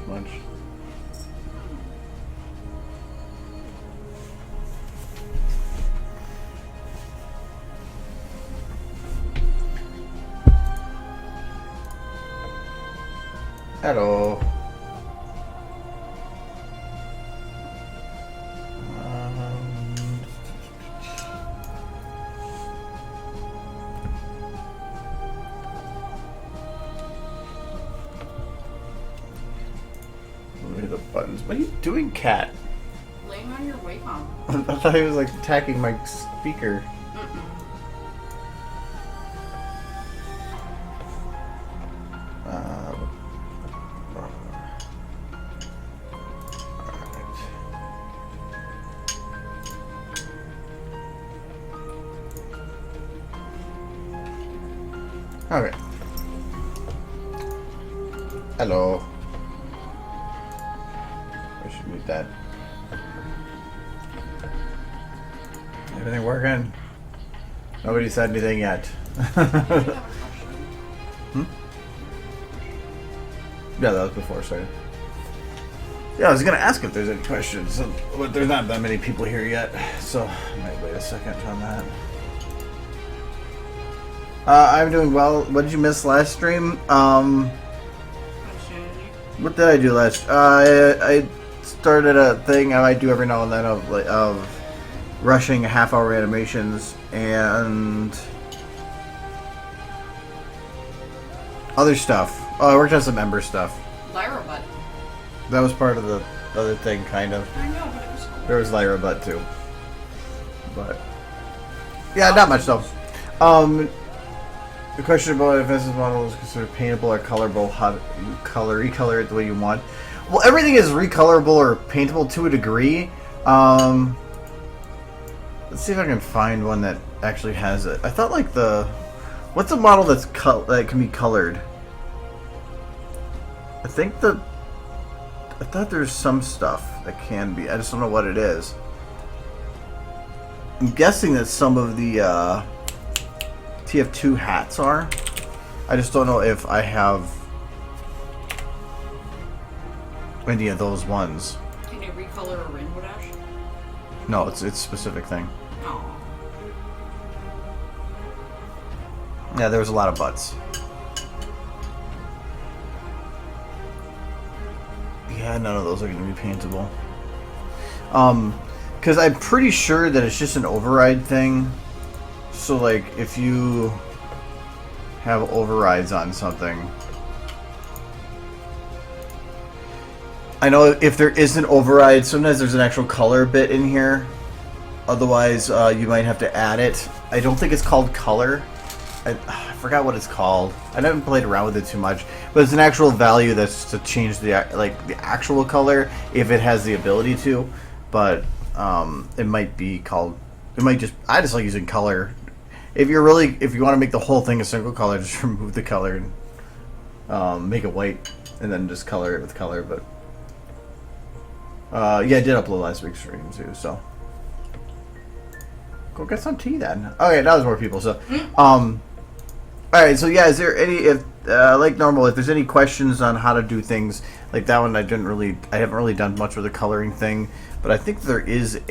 munch. Hello. The buttons. What are you doing, cat? Laying on your Wacom. I thought he was like attacking my speaker. Okay. Hello. I should mute that. Everything working? Nobody said anything yet. Hmm? Yeah, that was before, sorry. Yeah, I was gonna ask if there's any questions, but there's not that many people here yet, so I might wait a second on that. I'm doing well. What did you miss last stream? What did I do last? I started a thing I do every now and then of rushing half-hour animations and other stuff. Oh, I worked on some member stuff. Lyra butt. That was part of the other thing, kind of. I know, but it was cool. There was Lyra butt too, but yeah, not much though. The question about if this model is considered paintable or colorable, how to recolor it the way you want. Well, everything is recolorable or paintable to a degree. Let's see if I can find one that actually has it. I thought like what's a model that can be colored? I thought there's some stuff that can be. I just don't know what it is. I'm guessing that some of the TF2 hats are. I just don't know if I have any of those ones. Can you recolor a rainbow dash? No, it's a specific thing. Oh. Yeah, there was a lot of butts. Yeah, none of those are going to be paintable. Because I'm pretty sure that it's just an override thing. So, like, if you have overrides on something, I know if there is an override, sometimes there's an actual color bit in here. Otherwise, you might have to add it. I don't think it's called color. I forgot what it's called. I haven't played around with it too much, but it's an actual value that's to change the actual color if it has the ability to. But it might be called. It might just. I just like using color. If you want to make the whole thing a single color, just remove the color and make it white, and then just color it with color. But yeah, I did upload last week's stream too, so go get some tea then. Okay, now there's more people. So, all right. So yeah, is there any like normal? If there's any questions on how to do things like that one, I haven't really done much with the coloring thing, but I think there is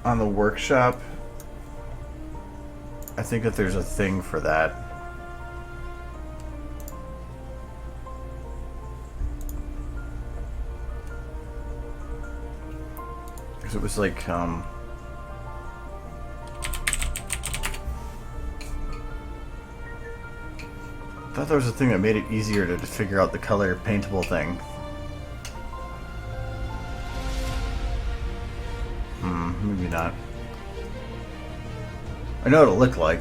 on the workshop. I think that there's a thing for that. Because it was like, I thought there was a thing that made it easier to figure out the color paintable thing. Maybe not. I know what it'll look like.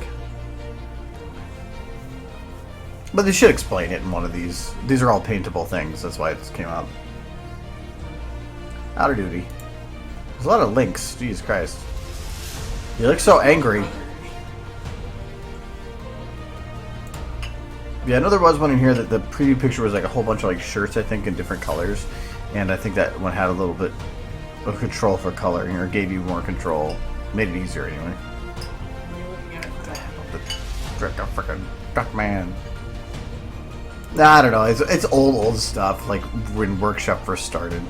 But they should explain it in one of these. These are all paintable things, that's why it just came out. Outer Duty. There's a lot of links, Jesus Christ. You look so angry. Yeah, I know there was one in here that the preview picture was like a whole bunch of like shirts, I think, in different colors. And I think that one had a little bit of control for coloring, or gave you more control. Made it easier anyway. The frickin' duck man. Nah, I don't know. It's old stuff, like when Workshop first started.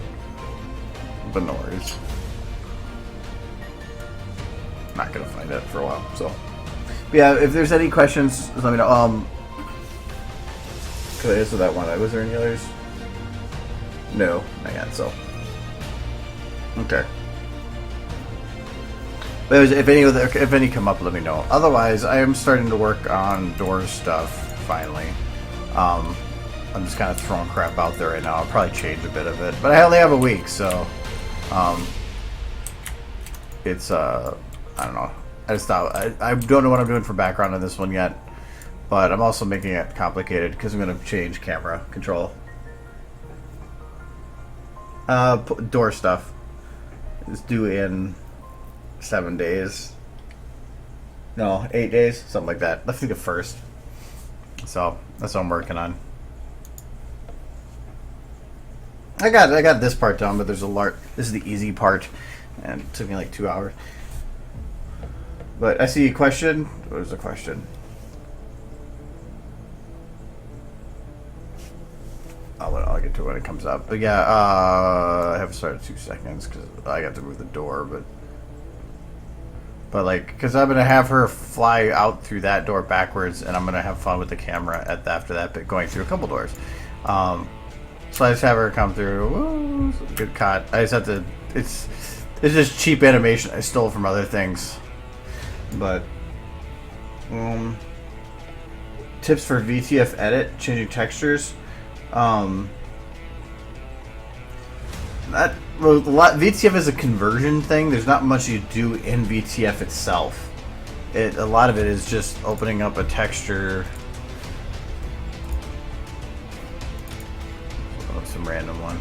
But no worries. Not gonna find it for a while, so. But yeah, if there's any questions, let me know. Could I answer that one? Was there any others? No, not yet, so. Okay. But if any come up, let me know. Otherwise, I am starting to work on door stuff, finally. I'm just kind of throwing crap out there right now. I'll probably change a bit of it. But I only have a week, so... it's, I don't know. I don't know what I'm doing for background on this one yet. But I'm also making it complicated because I'm going to change camera control. Door stuff is due in 7 days. No, 8 days, something like that. Let's think of first. So that's what I'm working on. I got this part done, but there's a lot. This is the easy part, and it took me like 2 hours. But I see a question. What is the question? I'll get to it when it comes up. But yeah, I haven't started 2 seconds because I got to move the door. But like, because I'm gonna have her fly out through that door backwards, and I'm gonna have fun with the camera after that, but going through a couple doors. So I just have her come through. Woo, good cut. I just have to. It's just cheap animation I stole from other things. But tips for VTF edit, changing textures. VTF is a conversion thing. There's not much you do in VTF itself. A lot of it is just opening up a texture. Oh, some random one.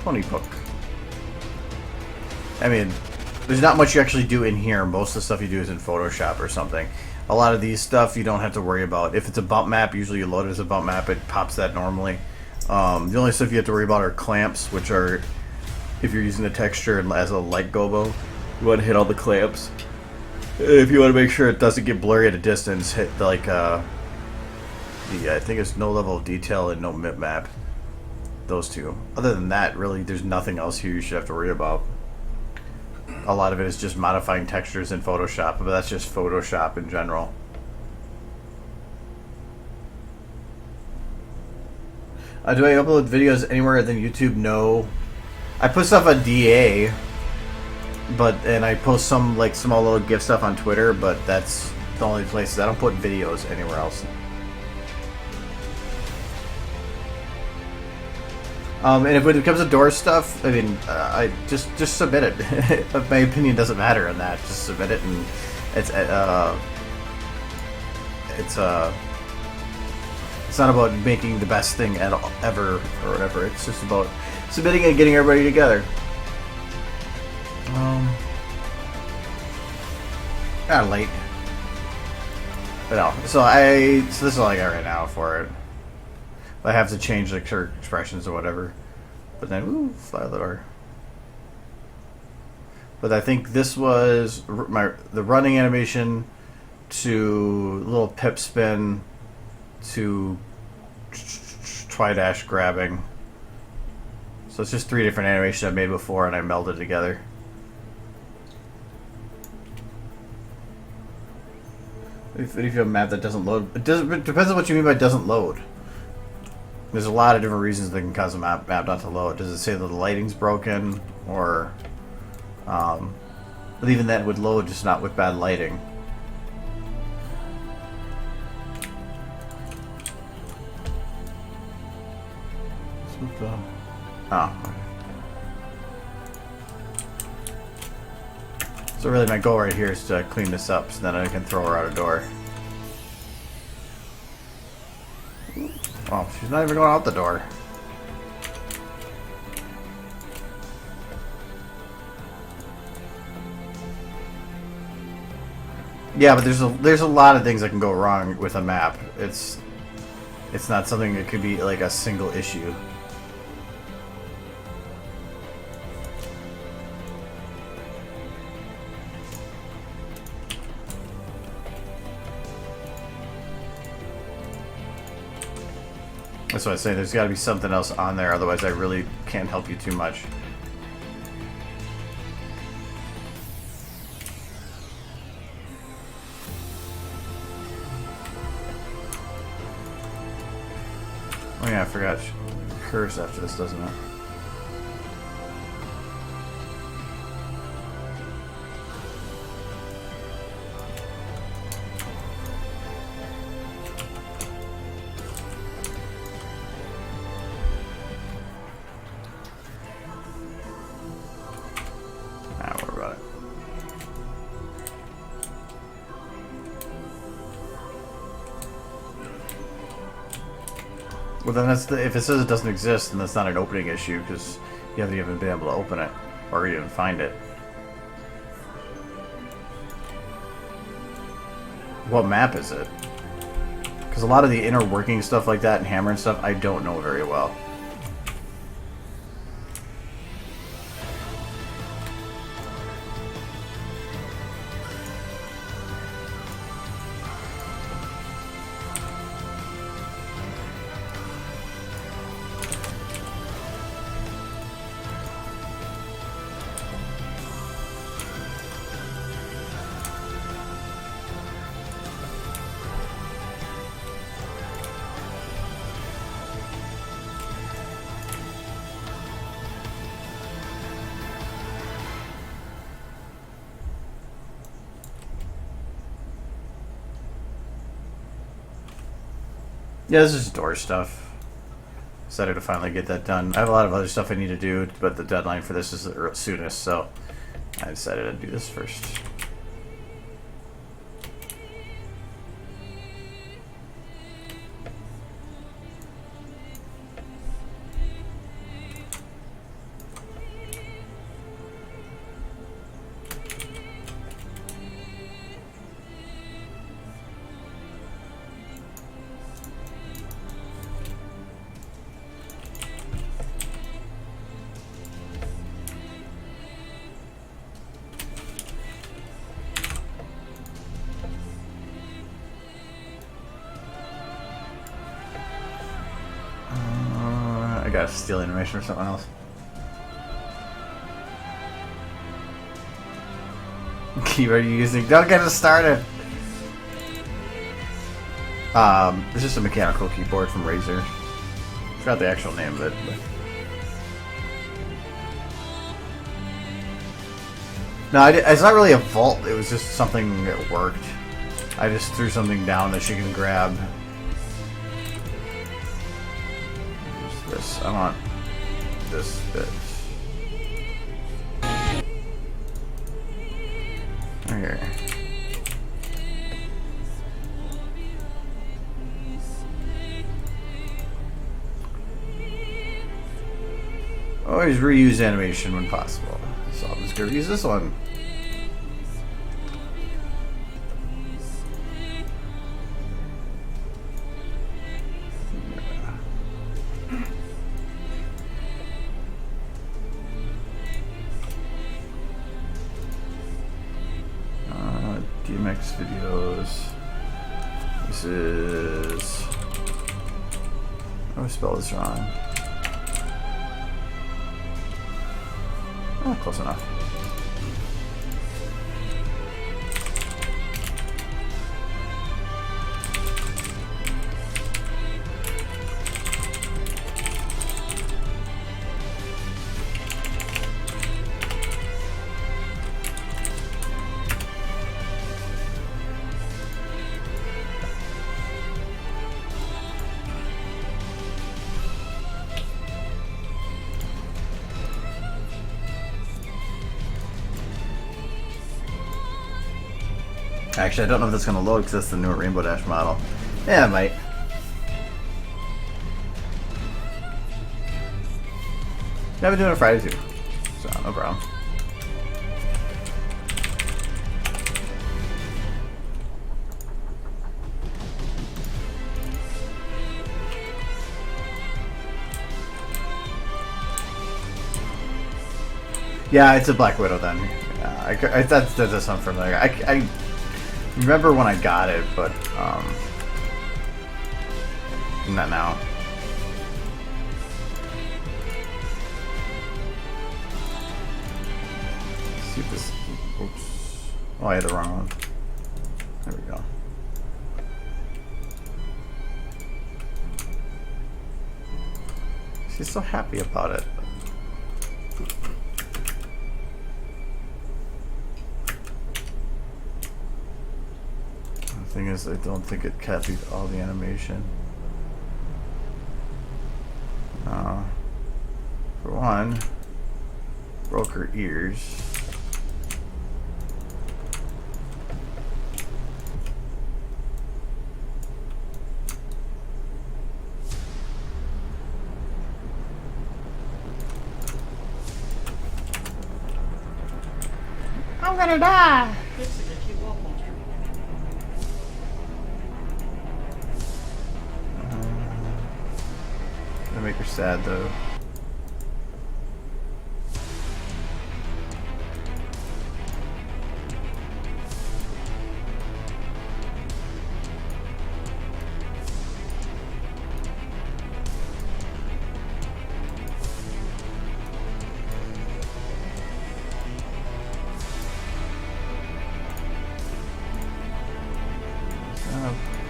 Pony Poke. I mean, there's not much you actually do in here. Most of the stuff you do is in Photoshop or something. A lot of these stuff you don't have to worry about. If it's a bump map, usually you load it as a bump map. It pops that normally. The only stuff you have to worry about are clamps, which are, if you're using the texture as a light gobo, you want to hit all the clamps. If you want to make sure it doesn't get blurry at a distance, hit like I think it's no level of detail and no mip map. Those two. Other than that, really, there's nothing else here you should have to worry about. A lot of it is just modifying textures in Photoshop, but that's just Photoshop in general. Do I upload videos anywhere than YouTube? No. I put stuff on DA, and I post some like small little GIF stuff on Twitter, but that's the only places. I don't put videos anywhere else. And if it comes to door stuff, I mean, I just submit it. My opinion doesn't matter on that. Just submit it, and it's not about making the best thing ever or whatever. It's just about submitting it and getting everybody together. Kind of late, but no. So this is all I got right now for it. I have to change like her expressions or whatever, but then fly out the door. But I think this was the running animation to little pip spin to twi-dash grabbing. So it's just 3 different animations I've made before, and I melded together. If you have a map that doesn't load, it depends on what you mean by doesn't load. There's a lot of different reasons that can cause a map not to load. Does it say that the lighting's broken, or but even that would load, just not with bad lighting. So really my goal right here is to clean this up so then I can throw her out a door. Oh, she's not even going out the door. Yeah, but there's a lot of things that can go wrong with a map. It's not something that could be like a single issue. That's what I say. There's got to be something else on there, otherwise I really can't help you too much. Oh yeah, I forgot. Curse after this, doesn't it? Well, then that's if it says it doesn't exist, then that's not an opening issue because you haven't even been able to open it or even find it. What map is it? Because a lot of the inner working stuff like that and hammer and stuff, I don't know very well. Yeah, this is door stuff. Excited to finally get that done. I have a lot of other stuff I need to do, but the deadline for this is the soonest, so I decided to do this first. I gotta steal animation or something else. Keyboard you using? Don't get us started! It's just a mechanical keyboard from Razer. Forgot the actual name of it. But... No, it's not really a vault. It was just something that worked. I just threw something down that she can grab. This. I want this bit. Right here. Always reuse animation when possible. So I'm just gonna use this one. DMX videos. This is... Oh, I spelled this wrong. Oh, close enough. Actually, I don't know if that's going to load because that's the new Rainbow Dash model. Yeah, it might. Yeah, I've been doing it Friday too, so no problem. Yeah, it's a Black Widow then. Yeah, that does sound familiar. I remember when I got it, but not now. see if this. Oops. Oh, I had the wrong one. There we go. She's so happy about it. The thing is, I don't think it copied all the animation. For one, broke her ears. I'm gonna die. Gonna make her sad though.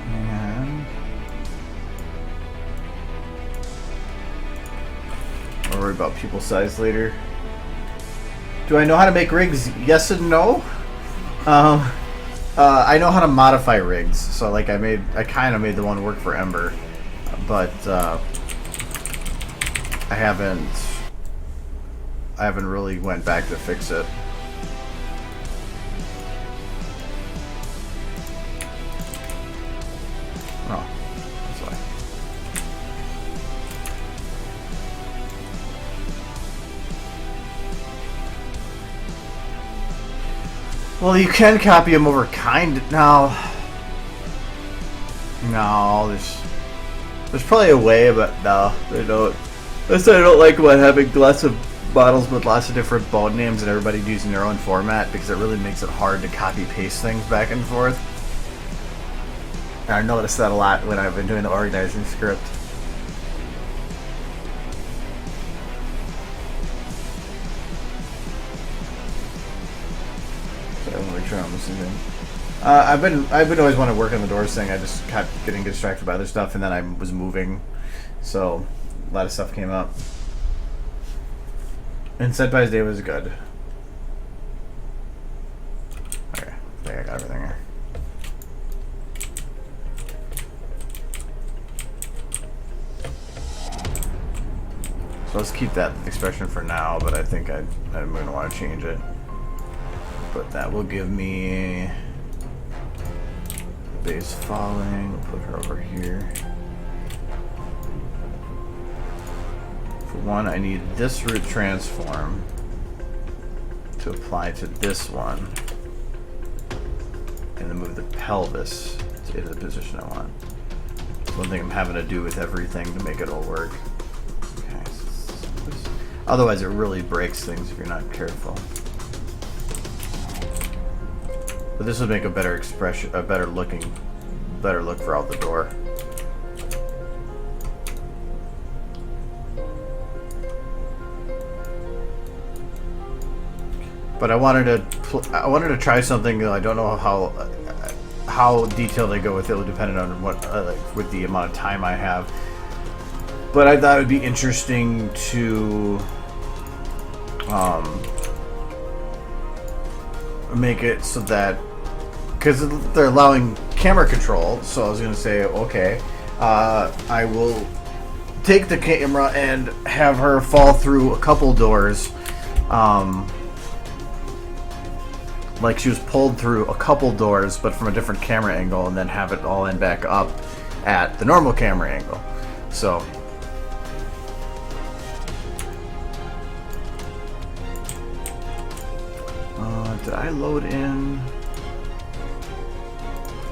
And I'll worry about people size later. Do I know how to make rigs? Yes and no. I know how to modify rigs. So like I kind of made the one work for Ember, but I haven't really went back to fix it. Oh, that's why. Well, you can copy them over kind now. No, there's probably a way, but no, they don't. That's why I don't like having lots of models with lots of different bone names and everybody using their own format, because it really makes it hard to copy paste things back and forth. I noticed that a lot when I've been doing the organizing script. So I want to make sure I'm listening. I've been always wanting to work on the doors thing. I just kept getting distracted by other stuff, and then I was moving, so a lot of stuff came up. And Senpai's Day was good. Okay, I think I got everything here. So let's keep that expression for now, but I think I'm going to want to change it. But that will give me the base falling. We'll put her over here. For one, I need this root transform to apply to this one, and then move the pelvis to the position I want. It's one thing I'm having to do with everything to make it all work. Otherwise, it really breaks things if you're not careful. But this would make a better expression, a better look for out the door. But I wanted to try something that I don't know how detailed I go with it, depending on what with the amount of time I have. But I thought it would be interesting to make it so that, because they're allowing camera control, so I was going to say, okay, I will take the camera and have her fall through a couple doors, like she was pulled through a couple doors, but from a different camera angle, and then have it all end back up at the normal camera angle. So did I load in?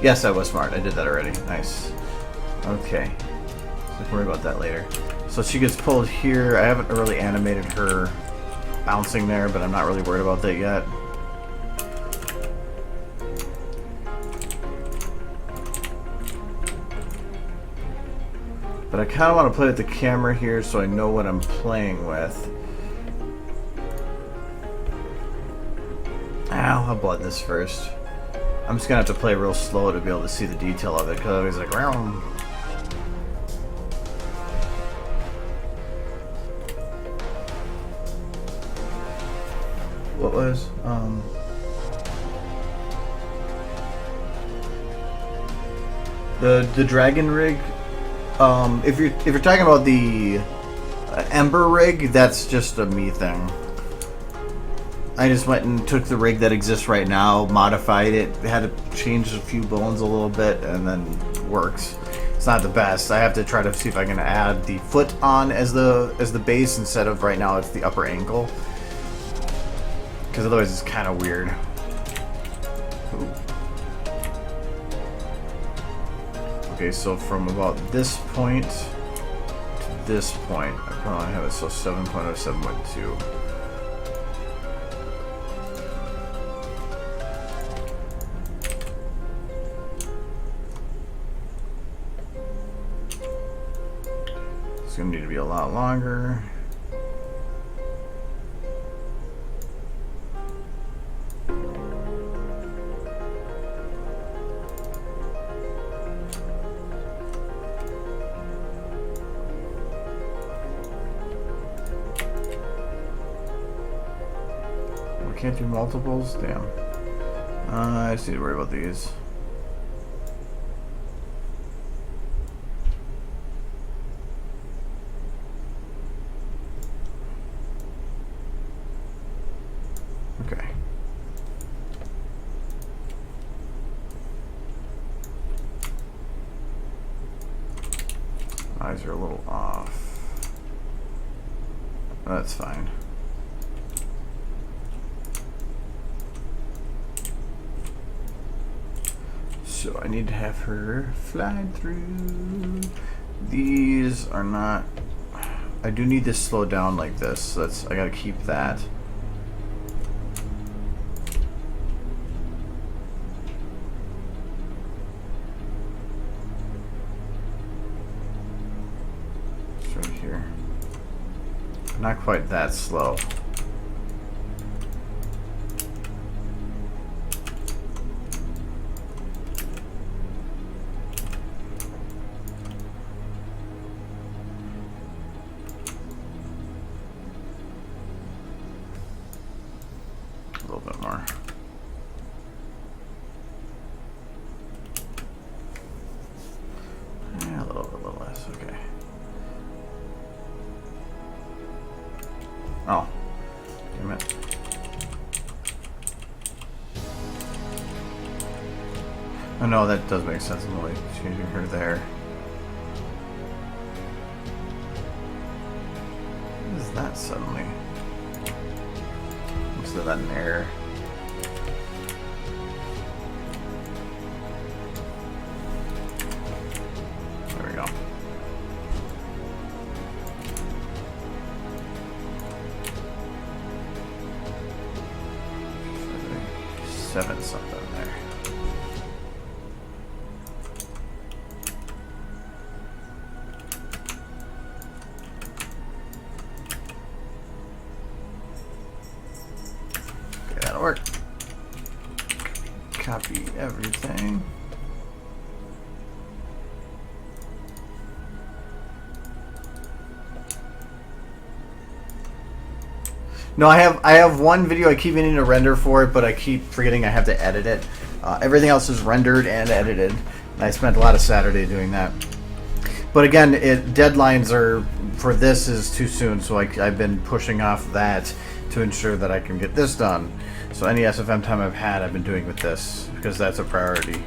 Yes, I was smart. I did that already. Nice. Okay. So don't worry about that later. So she gets pulled here. I haven't really animated her bouncing there, but I'm not really worried about that yet. But I kind of want to play with the camera here so I know what I'm playing with. I'll blend this first. I'm just gonna have to play real slow to be able to see the detail of it, because I was like, round. What was the dragon rig? If you're talking about the Ember rig, that's just a me thing. I just went and took the rig that exists right now, modified it, had to change a few bones a little bit, and then works. It's not the best. I have to try to see if I can add the foot on as the base instead of right now it's the upper ankle, because otherwise it's kind of weird. Ooh. Okay, so from about this point to this point, I probably have it so 7.0, 7.2. It's gonna need to be a lot longer. We can't do multiples? Damn. I just need to worry about these. Okay. Eyes are a little off. That's fine. So I need to have her fly through. These are not. I do need this slowed down like this. So that's, I gotta keep that. It's right here. Not quite that slow. A little bit more. Yeah, a little less. Okay. Oh, damn it. Oh no, that does make sense. I'm only changing her there. What is that suddenly? Is that an error? There we go. Seven something there. Okay, that'll work. Copy everything. No, I have one video I keep meaning to render for it, but I keep forgetting I have to edit it. Everything else is rendered and edited. And I spent a lot of Saturday doing that. But again, deadlines are for this is too soon, so I've been pushing off that to ensure that I can get this done. So any SFM time I've had, I've been doing with this because that's a priority.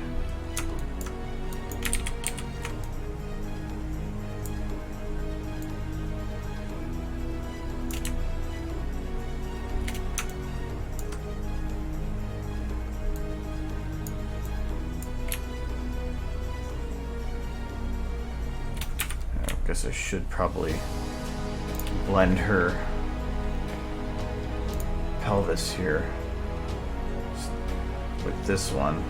I guess I should probably blend her pelvis here with this one.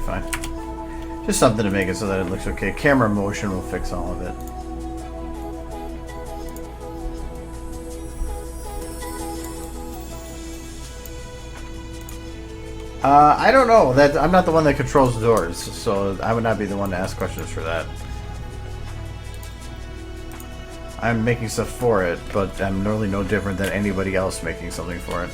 fine. Just something to make it so that it looks okay. Camera motion will fix all of it. I don't know. I'm not the one that controls the doors, so I would not be the one to ask questions for that. I'm making stuff for it, but I'm really no different than anybody else making something for it.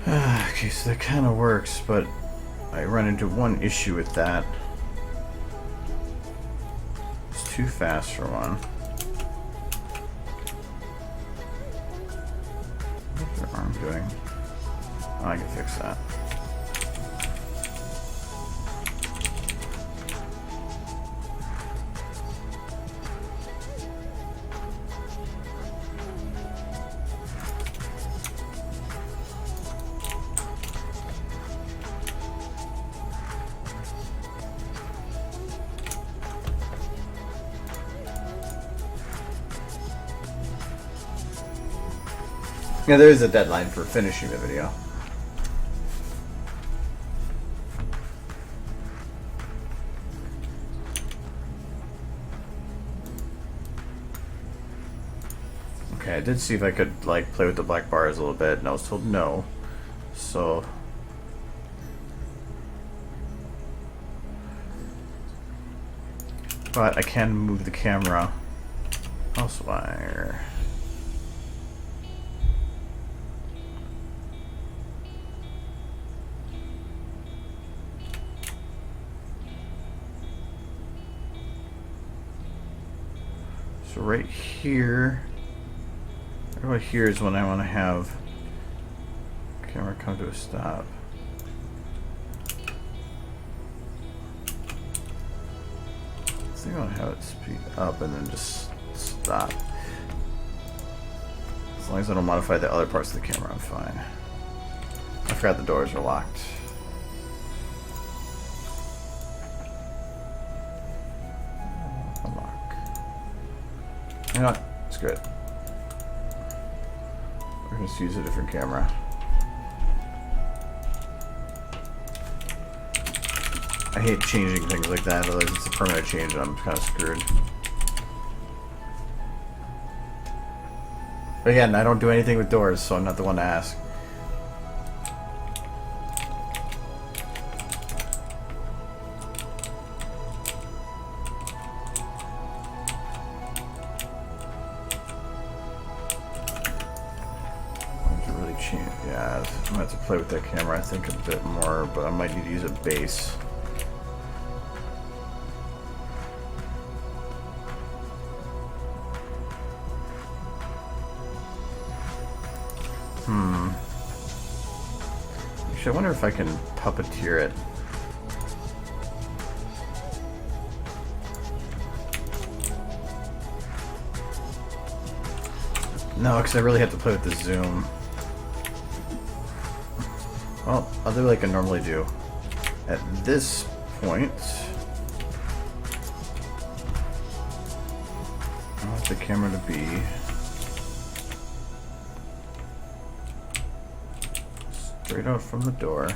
Okay, so that kind of works, but I run into one issue with that. It's too fast for one. What's your arm doing? Oh, I can fix that. Yeah, there is a deadline for finishing the video. Okay, I did see if I could like play with the black bars a little bit, and I was told no. So but I can move the camera elsewhere. So right here, right here is when I want to have camera come to a stop. I think I want to have it speed up and then just stop. As long as I don't modify the other parts of the camera, I'm fine. I forgot the doors are locked. You know what? It's good. We're going to use a different camera. I hate changing things like that, otherwise it's a permanent change and I'm kind of screwed. But again, I don't do anything with doors, so I'm not the one to ask. Yeah, I'm gonna have to play with that camera, I think, a bit more, but I might need to use a base. Actually, I wonder if I can puppeteer it. No, because I really have to play with the zoom. Well, I'll do like I normally do. At this point, I want the camera to be straight out from the door.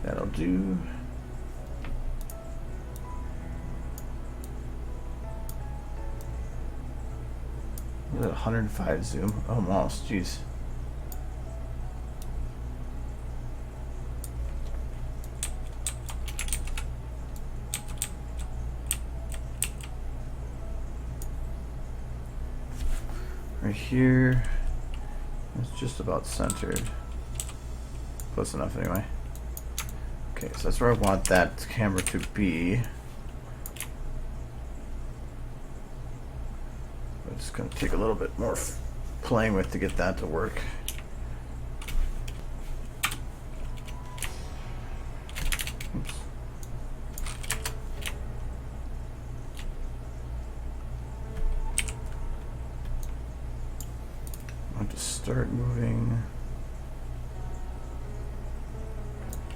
That'll do. Look at 105 zoom. Almost, jeez. Right here. It's just about centered. Close enough anyway. Okay, so that's where I want that camera to be. It's going to take a little bit more playing with to get that to work. Oops. I want to start moving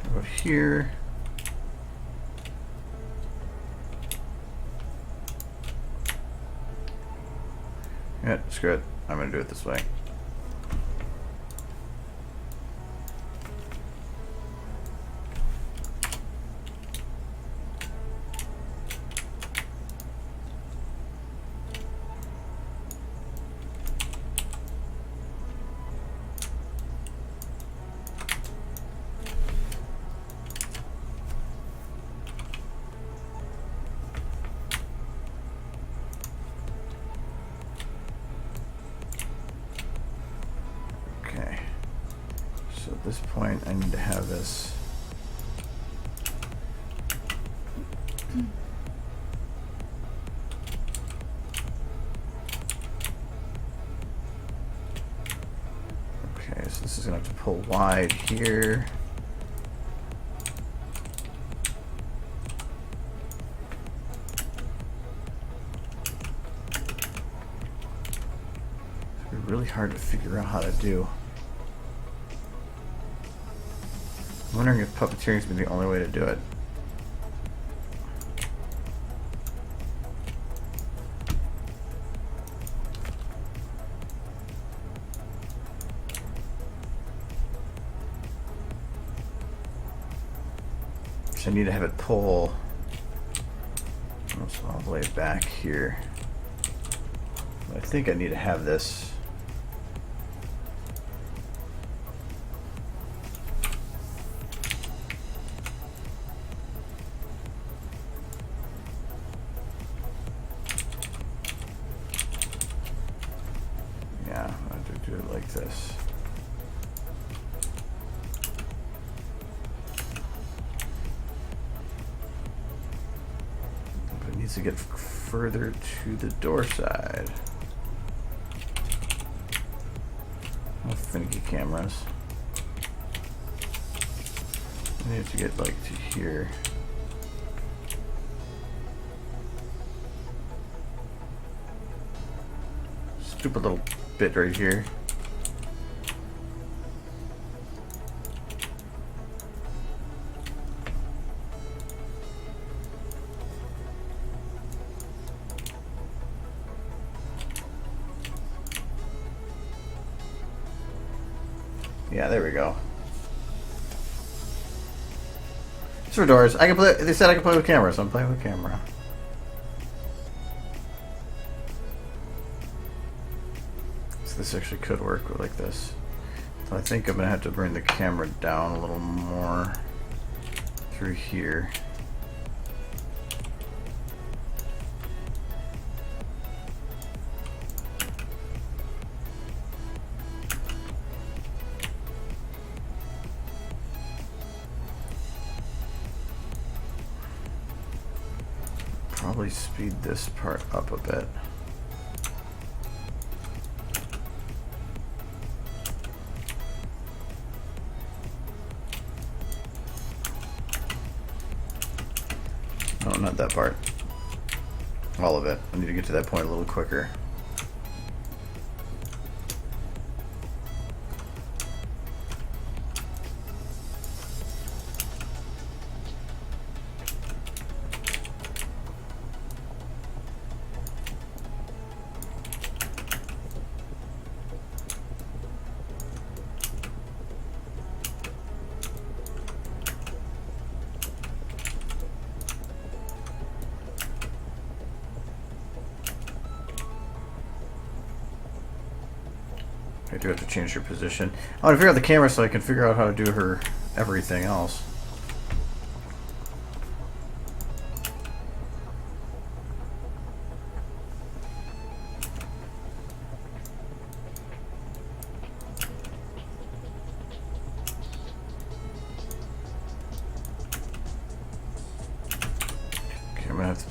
about here. Yeah, screw it. I'm going to do it this way. So at this point, I need to have this. Okay, so this is going to have to pull wide here. It's really hard to figure out how to do. I'm wondering if puppeteering is the only way to do it. So I need to have it pull almost all the way back here. But I think I need to have this. Yeah, I have to do it like this. But it needs to get further to the door side. Oh, finicky cameras. I need to get like to here. Stupid little bit right here. Yeah, there we go. It's for doors. I can play. They said I can play with camera, so I'm playing with camera. So this actually could work like this. So I think I'm gonna have to bring the camera down a little more through here. Probably speed this part up a bit. No, not that part. All of it. I need to get to that point a little quicker. I do have to change her position. I want to figure out the camera so I can figure out how to do her everything else.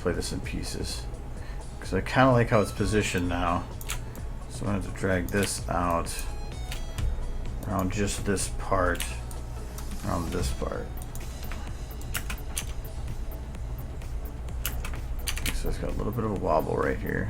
play this in pieces. Because I kind of like how it's positioned now. So I'm going to have to drag this out around just this part, around this part. Okay, so it's got a little bit of a wobble right here.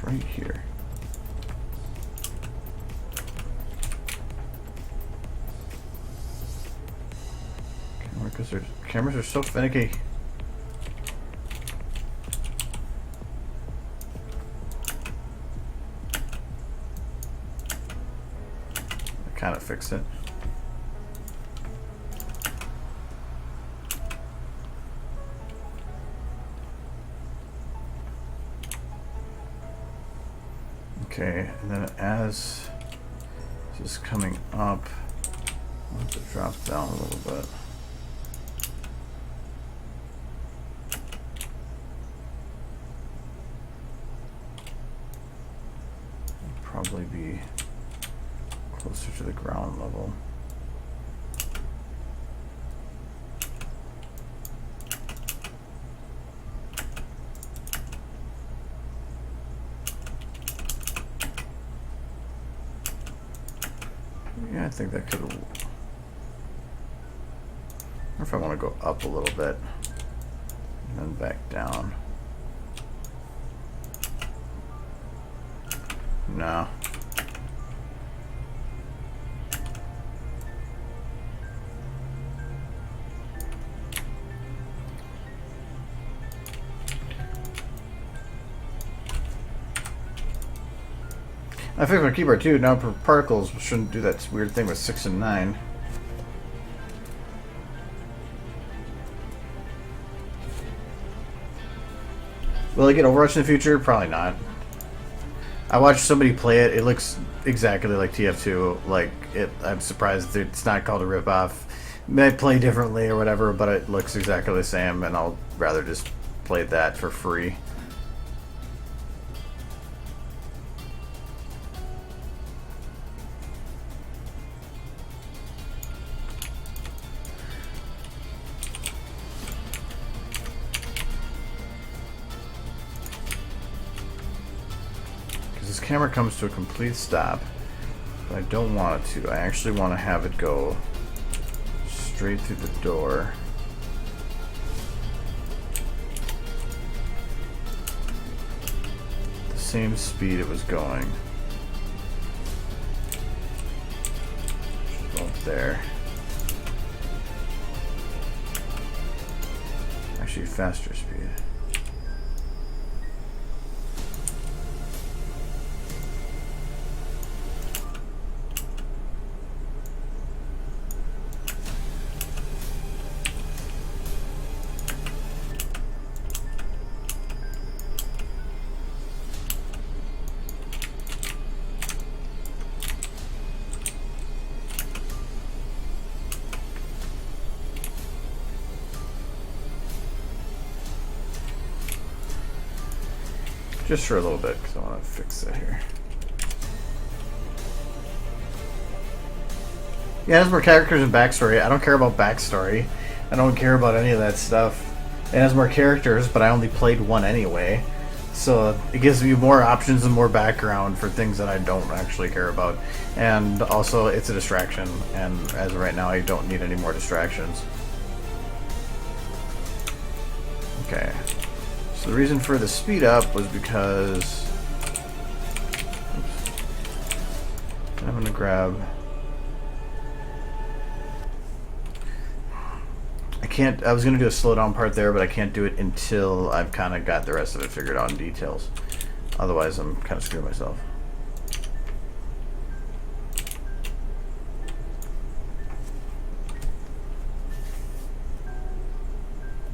Right here. Because their cameras are so finicky. I kind of fix it. Okay, and then as this is coming up, I'll have to drop down a little bit. Probably be closer to the ground level. Yeah, I think that could. Or if I want to go up a little bit and then back down. No. I fixed my keyboard too. Now for particles, we shouldn't do that weird thing with 6 and 9. Will I get Overwatch in the future? Probably not. I watched somebody play it. It looks exactly like TF2. Like it, I'm surprised it's not called a ripoff. It might play differently or whatever, but it looks exactly the same, and I'll rather just play that for free. This camera comes to a complete stop, but I don't want it to. I actually want to have it go straight through the door. The same speed it was going. Just go up there. Actually, faster speed. Just for a little bit, because I want to fix that here. Yeah, there's more characters and backstory. I don't care about backstory. I don't care about any of that stuff. It has more characters, but I only played one anyway. So it gives me more options and more background for things that I don't actually care about. And also, it's a distraction. And as of right now, I don't need any more distractions. Okay. So the reason for the speed up was because I'm going to grab. I was going to do a slow down part there, but I can't do it until I've kind of got the rest of it figured out in details. Otherwise, I'm kind of screwing myself.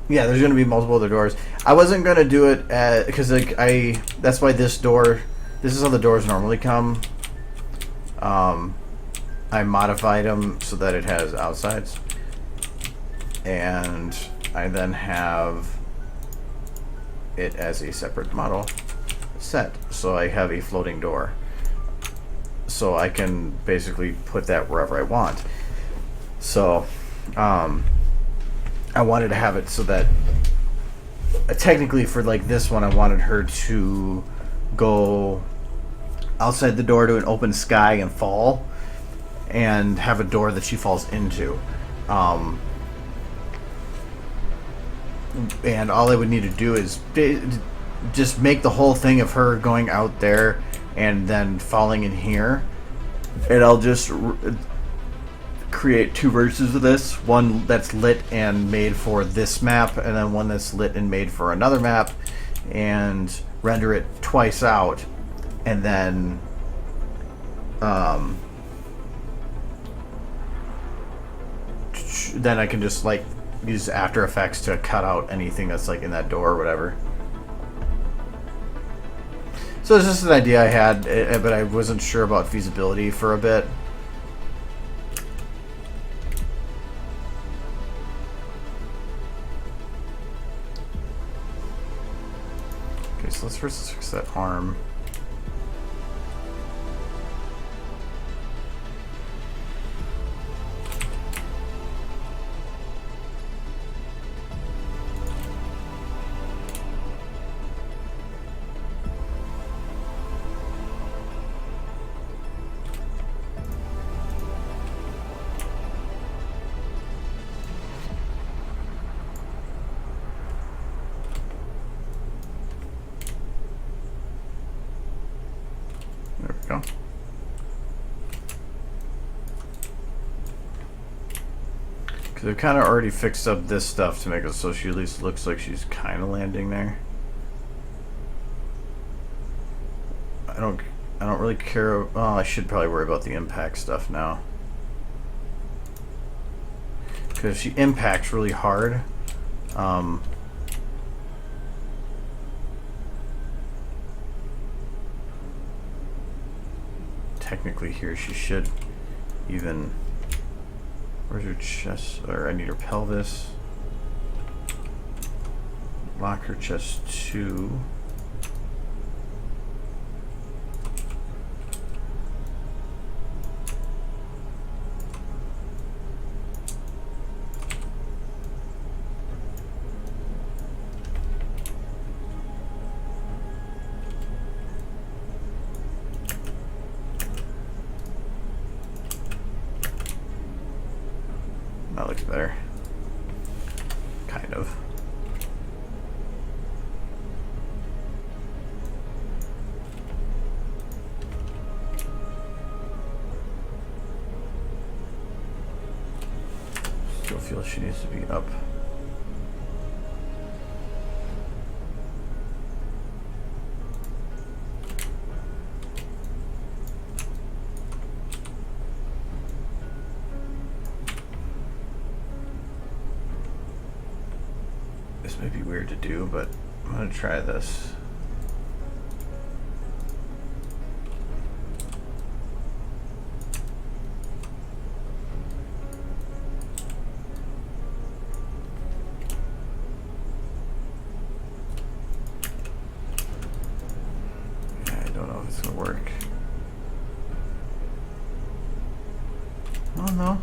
Yeah, there's going to be multiple other doors. I wasn't going to do it because like that's why this is how the doors normally come. I modified them so that it has outsides, and I then have it as a separate model set, so I have a floating door, so I can basically put that wherever I want. So I wanted to have it so that technically for like this one, I wanted her to go outside the door to an open sky and fall, and have a door that she falls into. And all I would need to do is just make the whole thing of her going out there and then falling in here, and I'll just create two versions of this, one that's lit and made for this map, and then one that's lit and made for another map, and render it twice out, and then then I can just like use After Effects to cut out anything that's like in that door or whatever. So it's just an idea I had, but I wasn't sure about feasibility for a bit. Okay, so let's first fix that arm. There we go. Because I've kind of already fixed up this stuff to make it so she at least looks like she's kind of landing there. I don't really care. Well, I should probably worry about the impact stuff now. Because if she impacts really hard, technically here she should even, where's her chest, or I need her pelvis, lock her chest too. That looks better. Kind of. Still feel she needs to be up. This may be weird to do, but I'm gonna try this. Yeah, I don't know if it's gonna work. Oh no.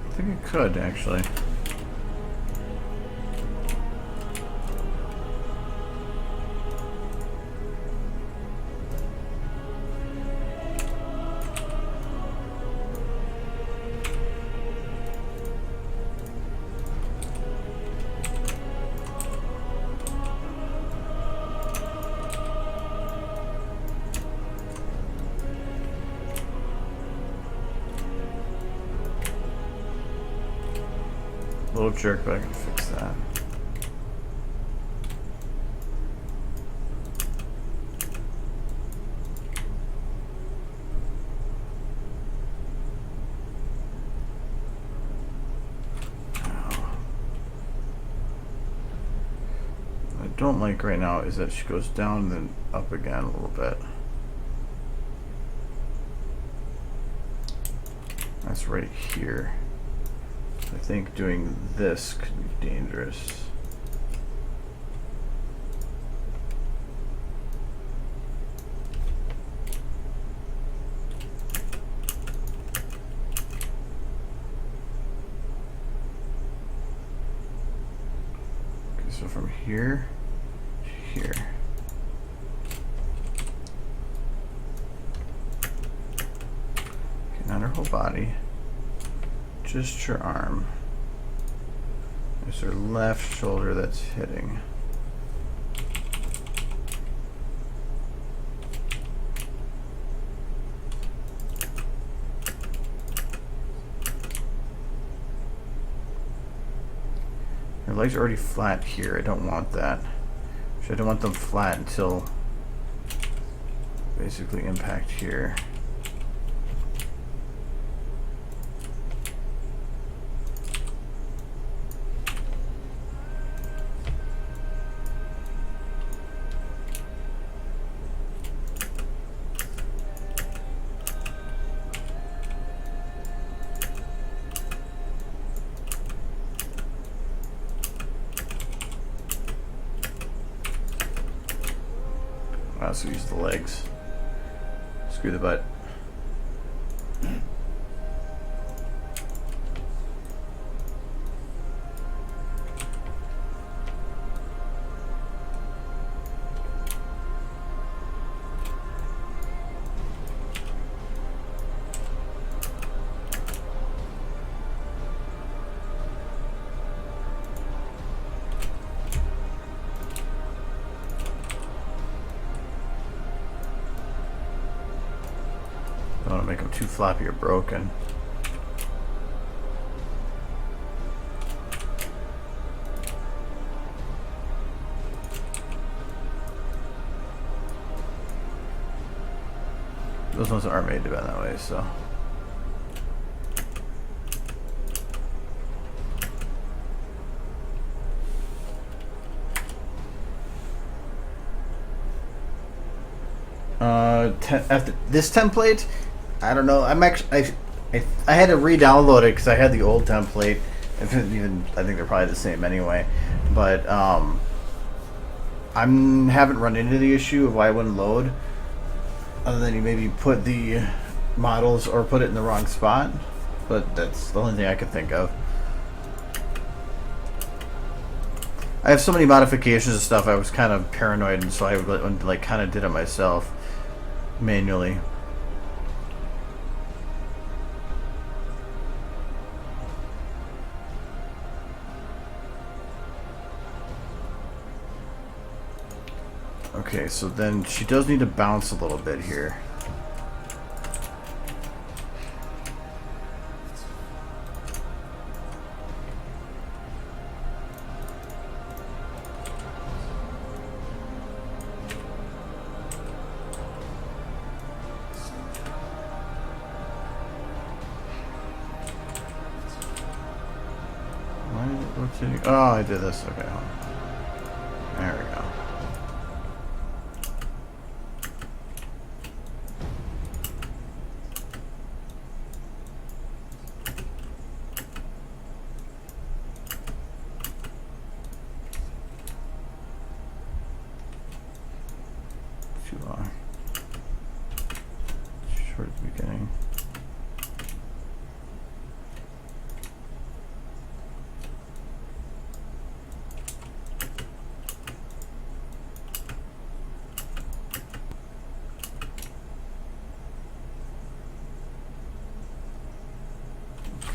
I think it could, actually. little jerk, but I can fix that. Don't like right now is that she goes down and then up again a little bit. That's right here. I think doing this could be dangerous. Okay, so from here. Here. Okay, not her whole body, just her arm. There's her left shoulder that's hitting. Her legs are already flat here. I don't want that. I don't want them flat until basically impact here. I also use the legs. Screw the butt. I don't want to make them too floppy or broken. Those ones aren't made to bend that way, so. After this template, I don't know. I'm actually I had to re-download it because I had the old template. I think they're probably the same anyway. But I haven't run into the issue of why it wouldn't load, other than you maybe put the models or put it in the wrong spot. But that's the only thing I could think of. I have so many modifications and stuff. I was kind of paranoid, and so I like kind of did it myself manually. Okay, so then she does need to bounce a little bit here. Why is it rotating? Oh, I did this. Okay, hold on. There we go. Too long. Short at the beginning.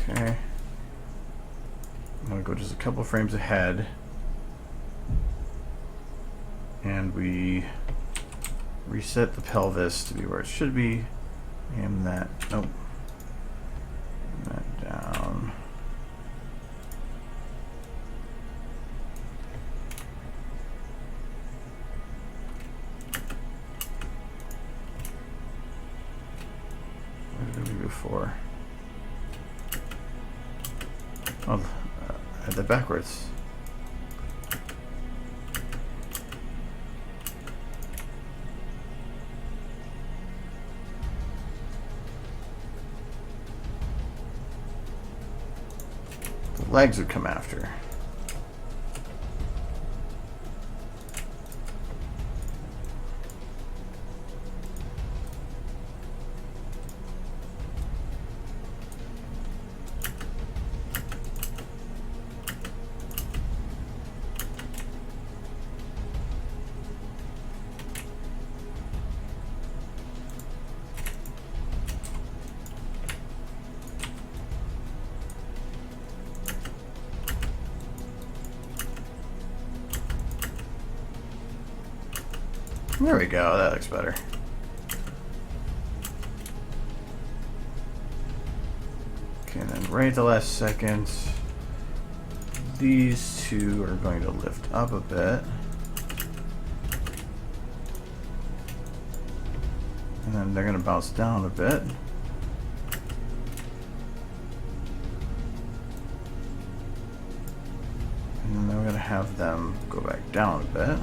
Okay. I'm gonna go just a couple frames ahead. And we reset the pelvis to be where it should be. Aim that. Nope. Aim that down. 4. Oh, I had that backwards. The legs would come after. There we go, that looks better. Okay, and then right at the last second, these two are going to lift up a bit. And then they're going to bounce down a bit. And then we're going to have them go back down a bit.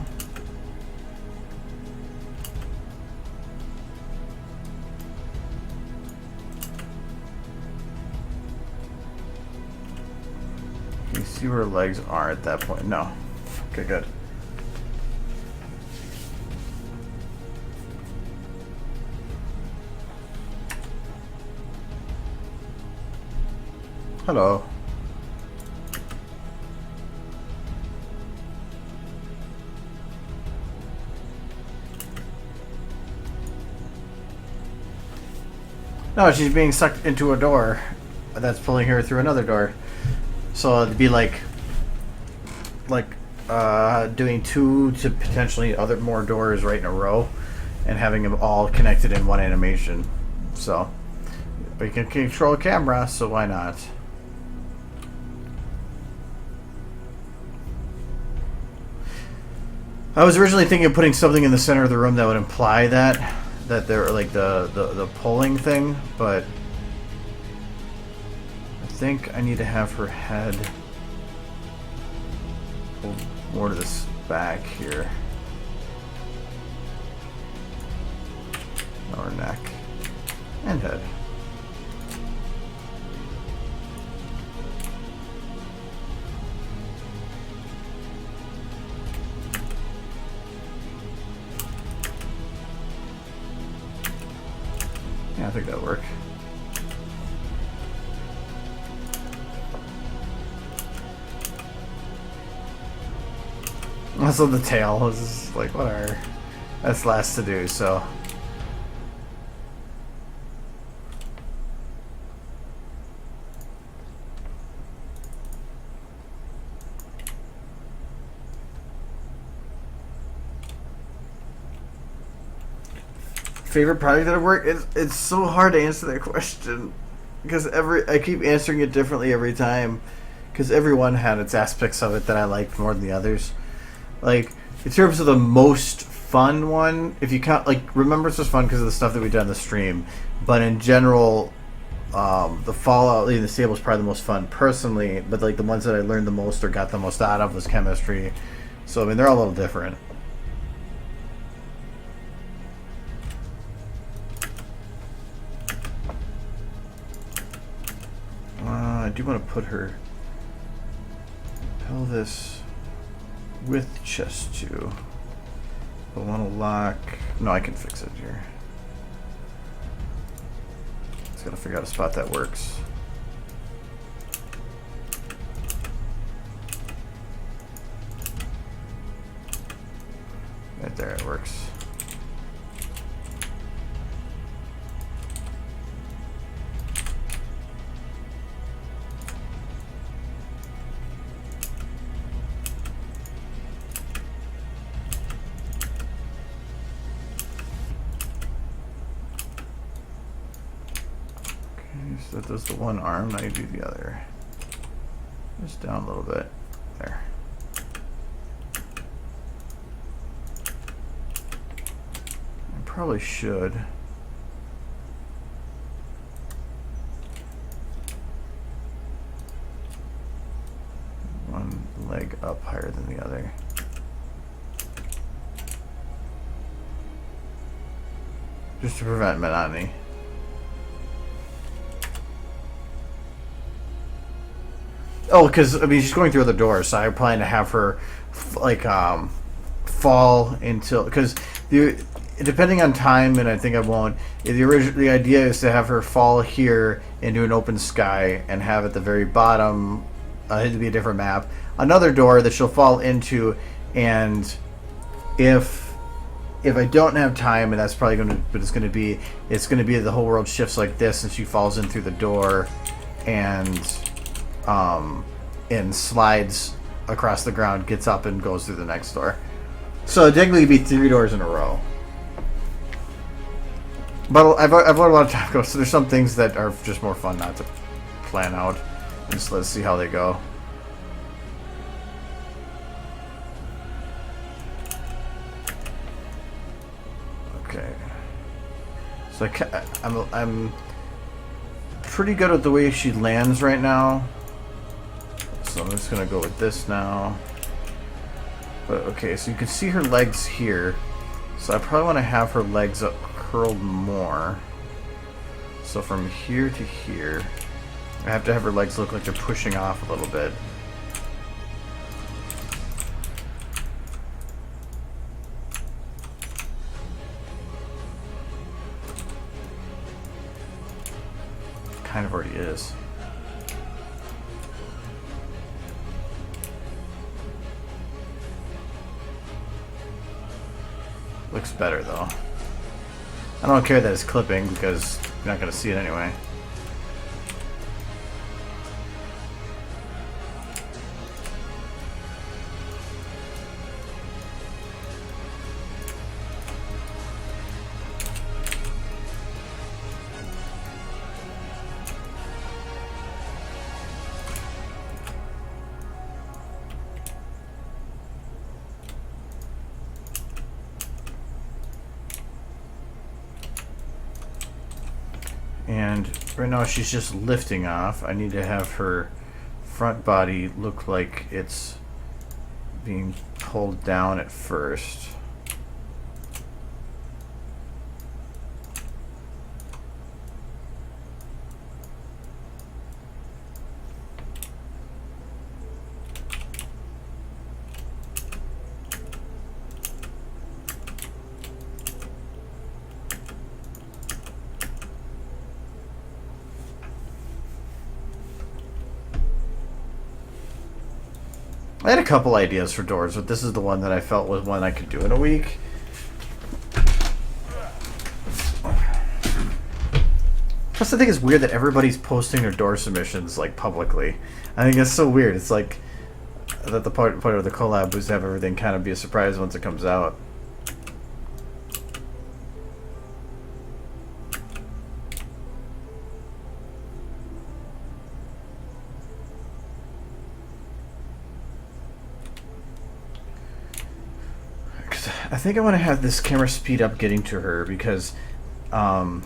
You see where legs are at that point? No. Okay, good. Hello. No, she's being sucked into a door that's pulling her through another door. So it'd be like doing 2 to potentially more doors right in a row, and having them all connected in one animation. So, but you can control a camera, so why not? I was originally thinking of putting something in the center of the room that would imply that they're like the pulling thing, but I think I need to have her head pulled more to this back here. Or neck and head. Yeah, I think that'll work. Also, the tail is like, whatever. That's last to do, so. Favorite product that I've worked? It's so hard to answer that question because I keep answering it differently every time because everyone had its aspects of it that I liked more than the others. Like in terms of the most fun one, if you count, like Remembrance was fun because of the stuff that we did on the stream, but in general, the Fallout Leading the Stable is probably the most fun personally. But like the ones that I learned the most or got the most out of was chemistry. So I mean they're all a little different. I do want to put her pelvis with chest too. I want to lock. No, I can fix it here. Just gotta figure out a spot that works. Right there, it works. So that does the one arm, now you do the other. Just down a little bit. There. I probably should leg up higher than the other. Just to prevent monotony. Oh, because I mean she's going through other doors, so I plan to have her like fall until, because depending on time, and I think I won't. The idea is to have her fall here into an open sky and have at the very bottom it'd be a different map, another door that she'll fall into, and if I don't have time, and that's probably going to, but it's going to be the whole world shifts like this, and she falls in through the door, and slides across the ground, gets up, and goes through the next door. So it'd technically be 3 doors in a row. But I've let a lot of time go, so there's some things that are just more fun not to plan out. Just let's see how they go. Okay. So I'm pretty good at the way she lands right now. So I'm just gonna go with this now. But okay, so you can see her legs here. So I probably want to have her legs up curled more. So from here to here, I have to have her legs look like they're pushing off a little bit. Kind of already is. Looks better though. I don't care that it's clipping because you're not going to see it anyway. And right now she's just lifting off. I need to have her front body look like it's being pulled down at first. I had a couple ideas for doors, but this is the one that I felt was one I could do in a week. Plus, I think it's weird that everybody's posting their door submissions like publicly. I think that's so weird. It's like that the part of the collab was to have everything kind of be a surprise once it comes out. I think I want to have this camera speed up getting to her because, oh,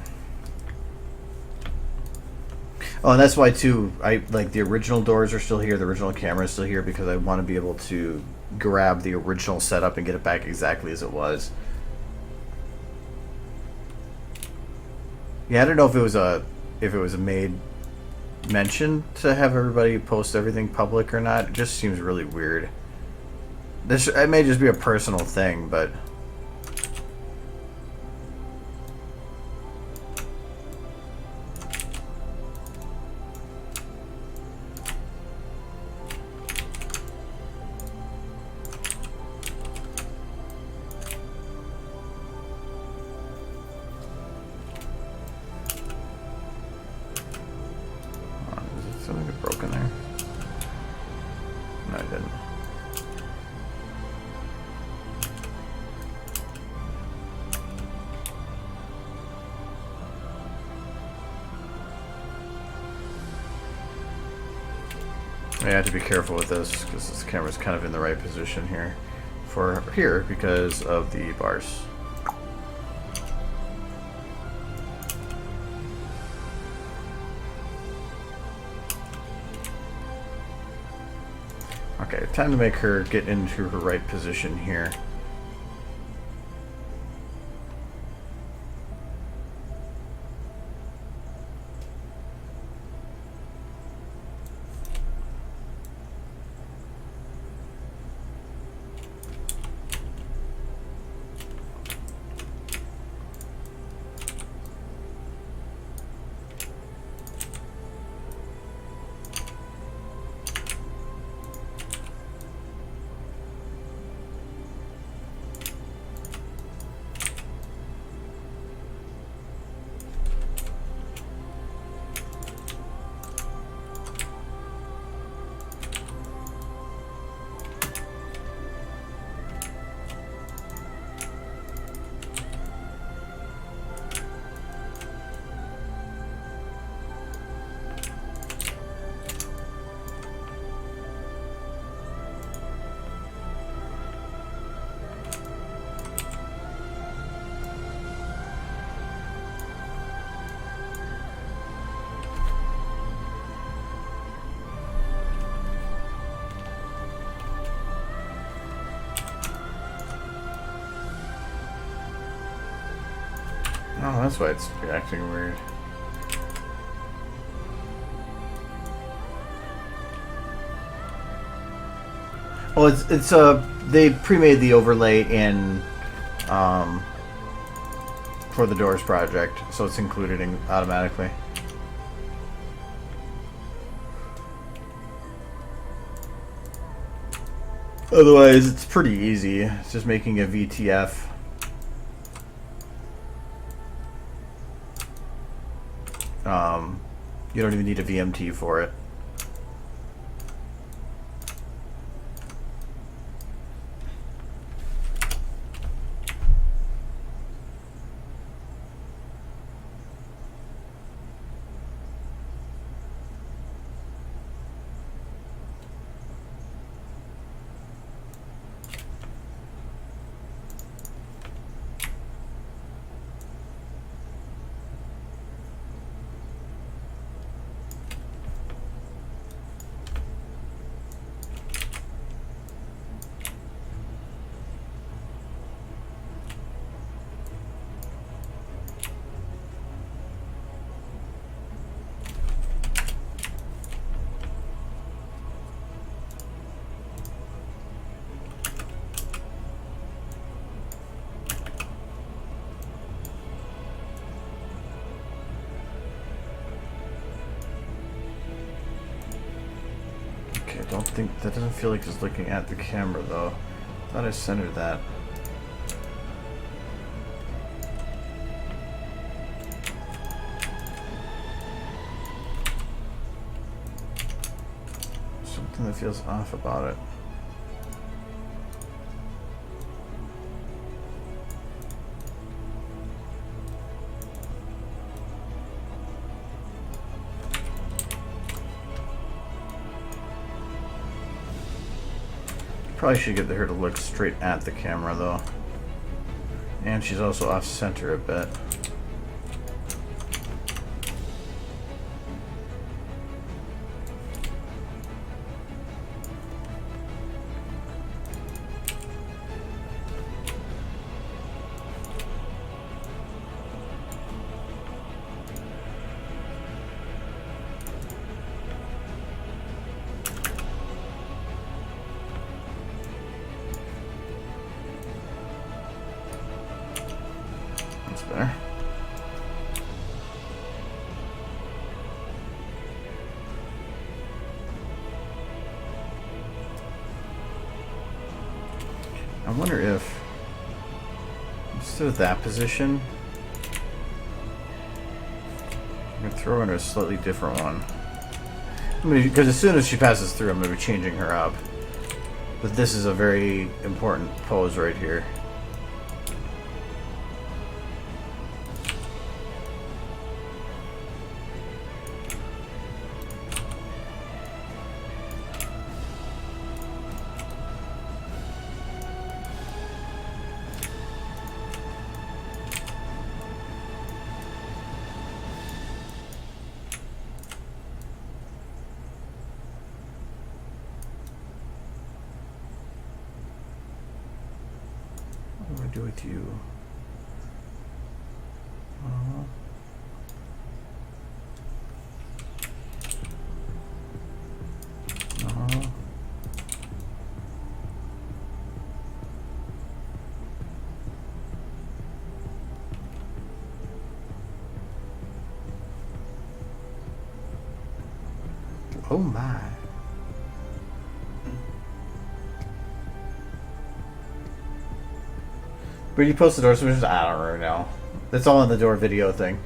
and that's why too. I like the original doors are still here, the original camera is still here because I want to be able to grab the original setup and get it back exactly as it was. Yeah, I don't know if it was a made mention to have everybody post everything public or not. It just seems really weird. It may just be a personal thing, but is something get broken there? No, I didn't. I have to be careful with this because this camera's kind of in the right position here for here because of the bars. Okay, time to make her get into her right position here. Oh, that's why it's acting weird. Oh, it's they pre-made the overlay in for the Doors project, so it's included in automatically. Otherwise, it's pretty easy. It's just making a VTF. You don't even need a VMT for it. Don't think that doesn't feel like it's looking at the camera though. Thought I centered that. Something that feels off about it. Probably should get her to look straight at the camera though. And she's also off center a bit. There. I wonder if instead of that position, I'm gonna throw in a slightly different one. Because as soon as she passes through, I'm gonna be changing her up. But this is a very important pose right here. What do I do with you? No. Oh my. But you post the door submissions? I don't really know. It's all in the door video thing.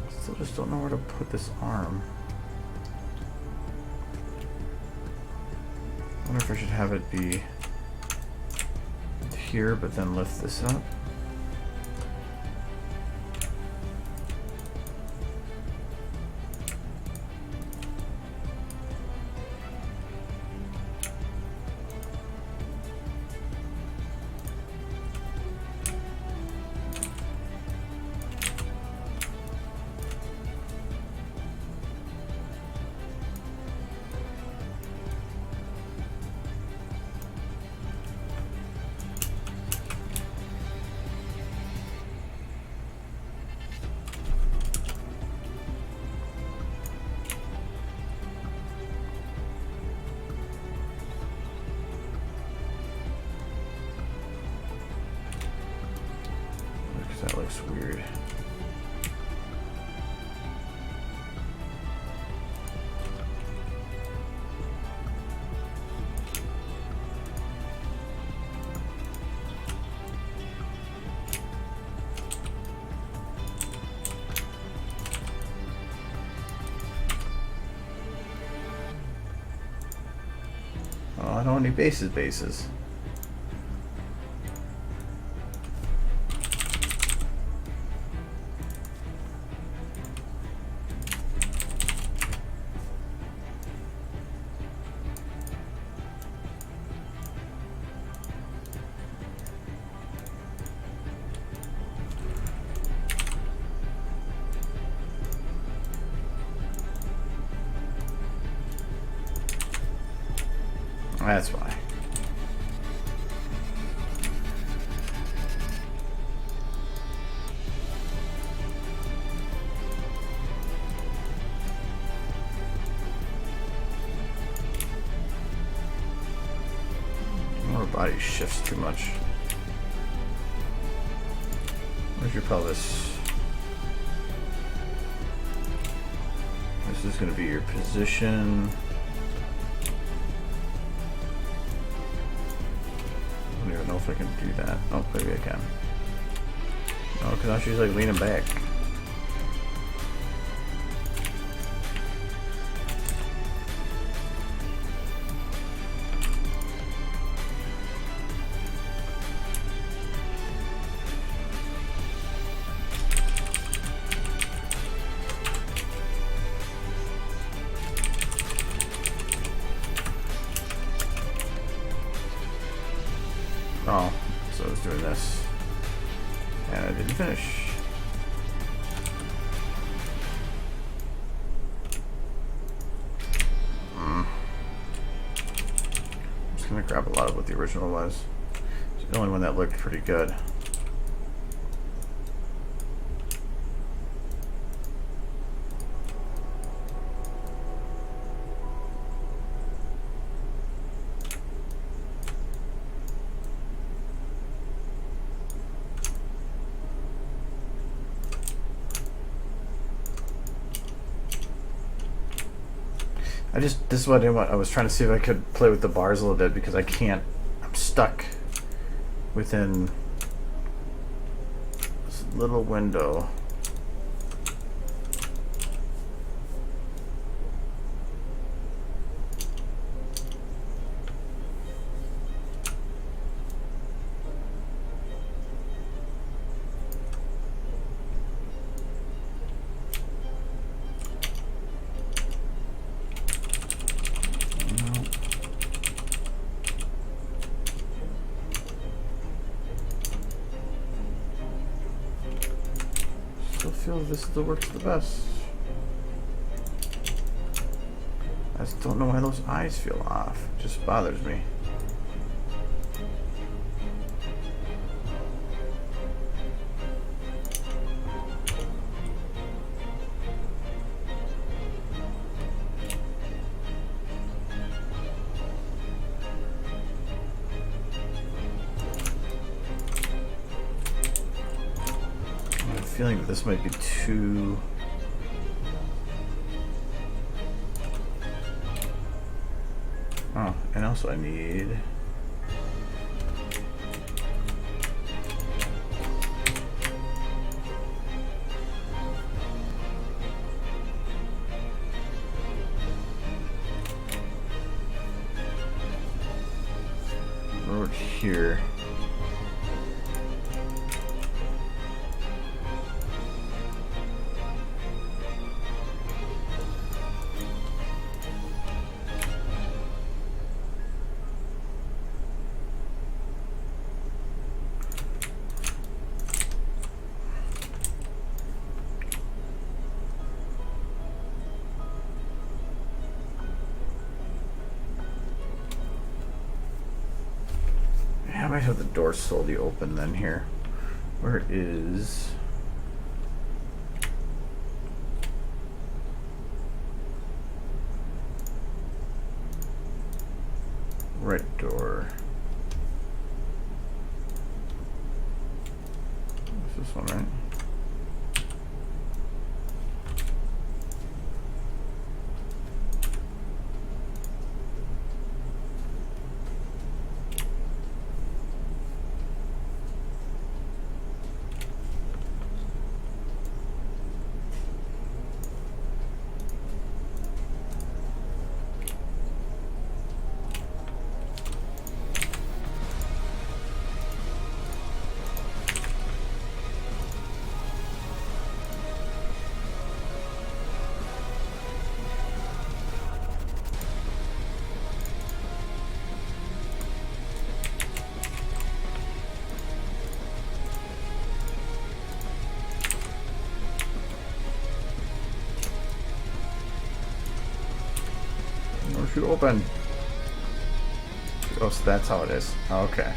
Still just don't know where to put this arm. I wonder if I should have it be here, but then lift this up. That looks weird. Oh, I don't need bases. That's why. Our body shifts too much. Where's your pelvis? This is going to be your position. I don't even know if I can do that. Oh, maybe I can. No, because now she's like leaning back. Oh, so I was doing this, and I didn't finish. I'm just gonna grab a lot of what the original was. It's the only one that looked pretty good. This is what I was trying to see if I could play with the bars a little bit, because I can't. I'm stuck within this little window. still feel this still works the best. I just don't know why those eyes feel off. It just bothers me. I have a feeling that this might be too... Oh, and also I need... Over here. I might have the door slowly open then here. Where is... Right door. Is this one right? Or should open. Oh, so that's how it is. Okay.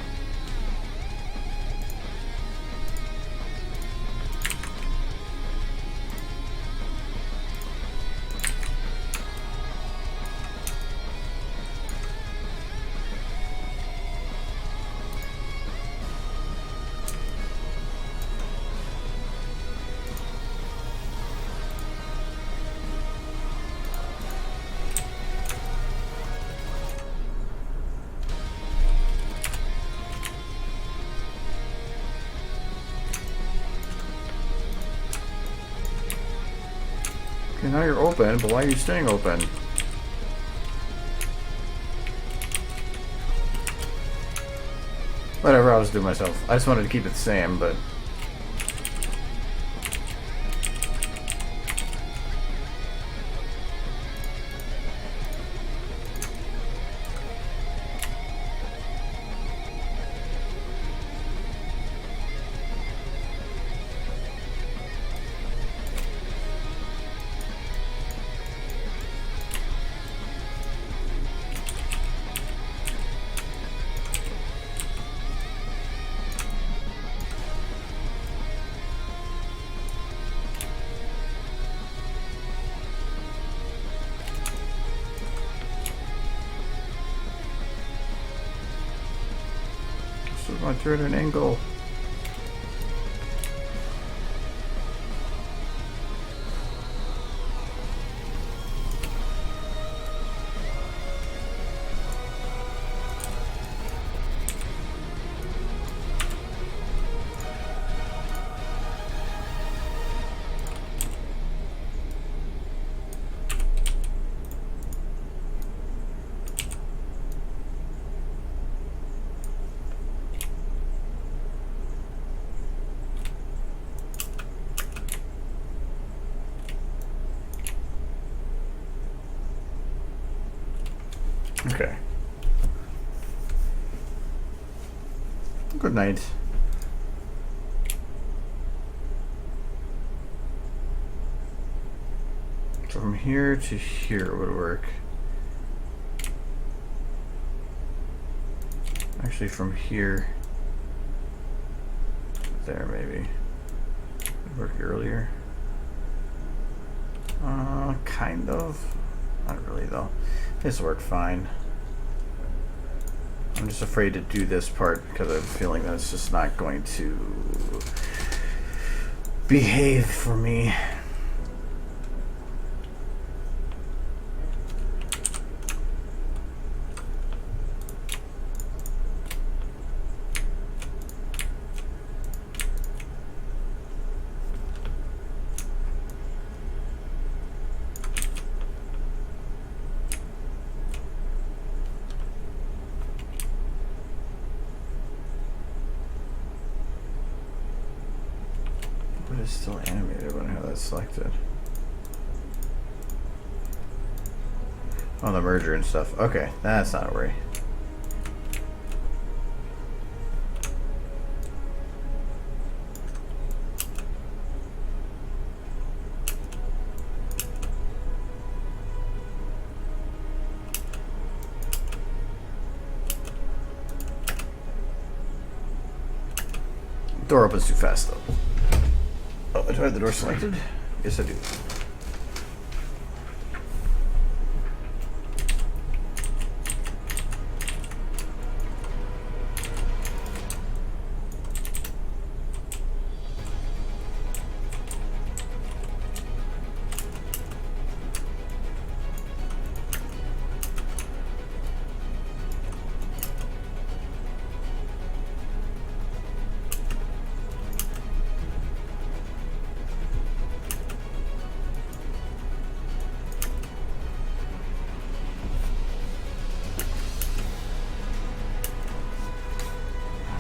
Okay, now you're open, but why are you staying open? Whatever, I'll just do it myself. I just wanted to keep it the same, but... So going through at an angle. Okay. Good night. So from here to here would work. Actually, from here, there maybe would work earlier. Kind of. Not really though. This worked fine. I'm just afraid to do this part because I have a feeling that it's just not going to behave for me. But it's still animated when I have that selected. Oh, the merger and stuff. Okay, that's not a worry. Door opens too fast though. Oh, do I have the door selected? Yes, I do.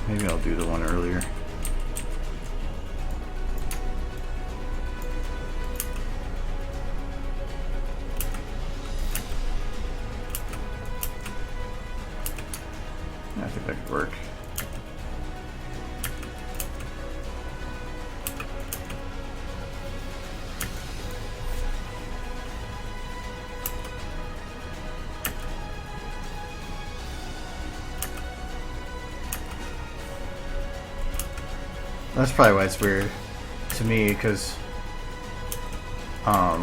Maybe I'll do the one earlier. I think that could work. That's probably why it's weird to me, because for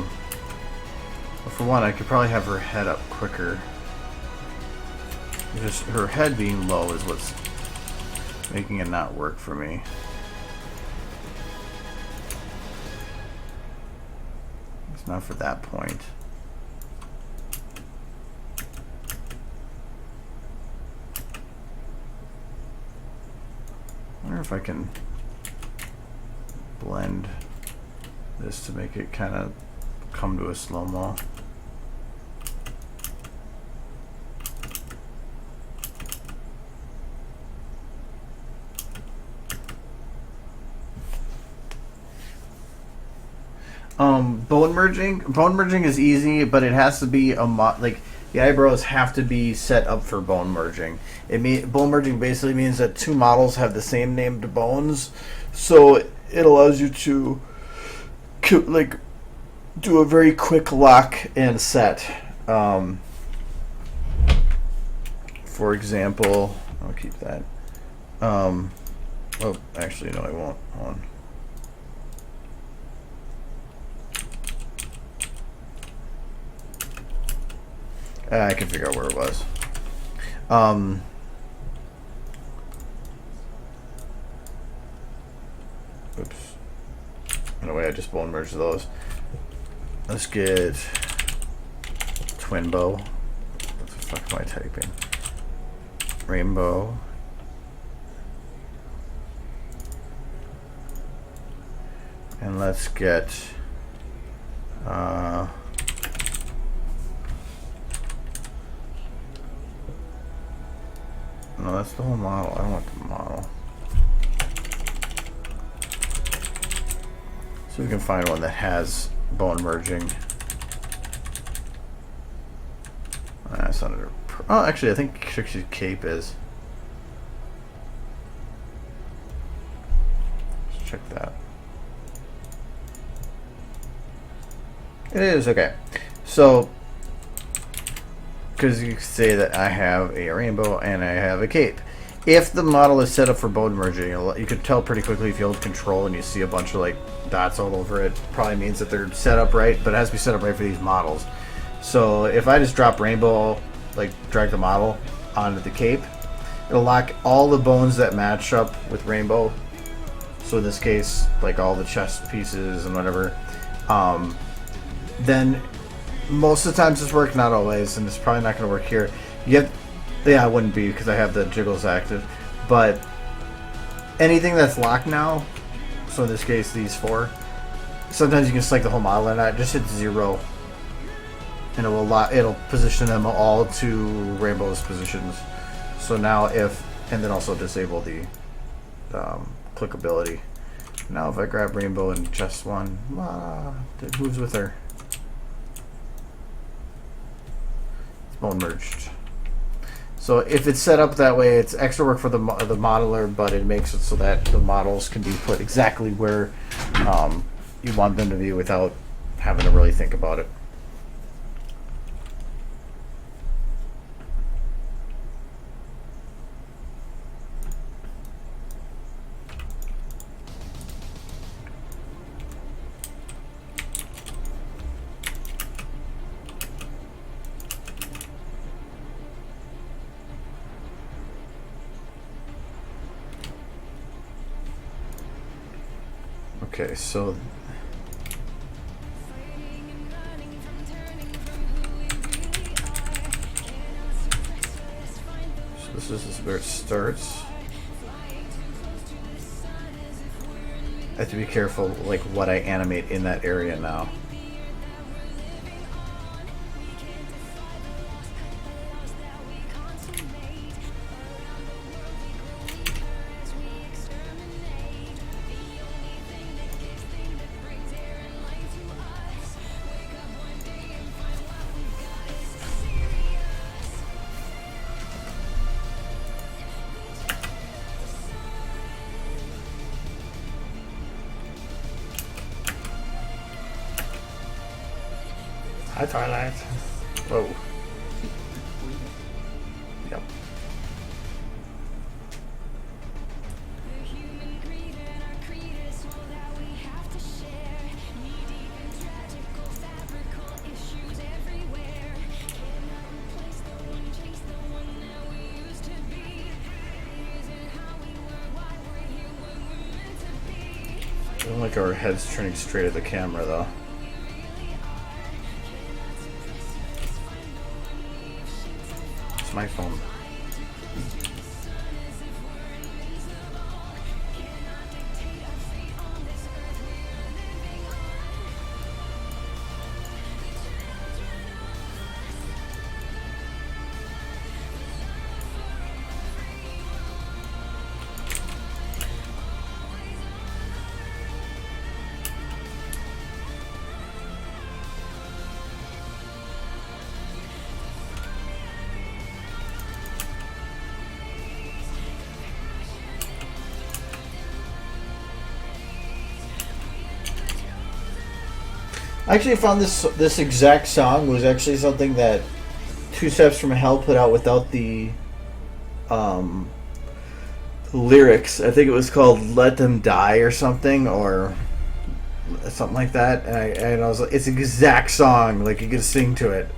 one, I could probably have her head up quicker. Just her head being low is what's making it not work for me. It's not for that point. I wonder if I can blend this to make it kind of come to a slow-mo. Bone merging is easy, but it has to be like the eyebrows have to be set up for bone merging. Bone merging basically means that two models have the same named bones, so it allows you to like do a very quick lock and set. For example, I'll keep that. Oh, actually, no, I won't. Hold on. I can figure out where it was. Oops. In a way, I just bone merged those. Let's get twin bow. What the fuck am I typing? Rainbow. And let's get no, that's the whole model. I don't want the model. So we can find one that has bone merging. That's not a. Oh, actually, I think Trixie's cape is. Let's check that. It is, okay. So, because you say that I have a rainbow and I have a cape. If the model is set up for bone merging, you could tell pretty quickly if you hold control and you see a bunch of like dots all over it. Probably means that they're set up right, but it has to be set up right for these models. So if I just drop rainbow, like drag the model onto the cape, it'll lock all the bones that match up with rainbow. So in this case, like all the chest pieces and whatever. Then most of the times this works, not always, and it's probably not going to work here. Yeah, it wouldn't be because I have the jiggles active. But anything that's locked now, so in this case these four, sometimes you can select the whole model and not just hit 0, and it'll position them all to rainbow's positions. So now and then also disable the clickability. Now if I grab rainbow and chest one, it moves with her. It's bone merged. So if it's set up that way, it's extra work for the modeler, but it makes it so that the models can be put exactly where you want them to be without having to really think about it. Okay, so this is where it starts. I have to be careful, like what I animate in that area now. Hi, Twilight. Whoa. Yep. I don't like our heads turning straight at the camera, though. My phone. I actually found this exact song was actually something that Two Steps from Hell put out without the lyrics. I think it was called "Let Them Die" or something like that. And I was like, it's an exact song. Like you could sing to it.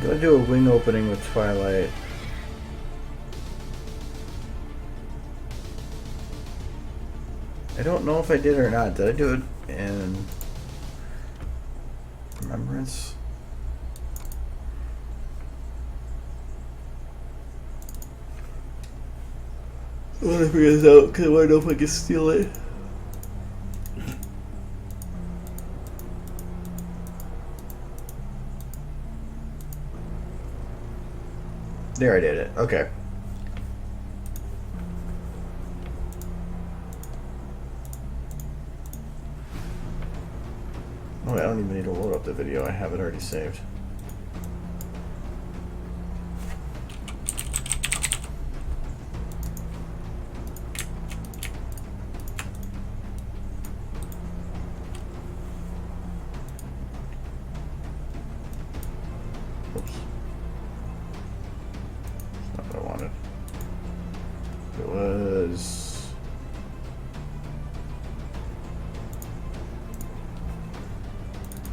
gonna do a wing opening with Twilight. I don't know if I did or not. Did I do it in Remembrance? I want to figure this out because I want to know if I can steal it. There, I did it. Okay. Oh, I don't even need to load up the video. I have it already saved. Oops. That's not what I wanted. It was...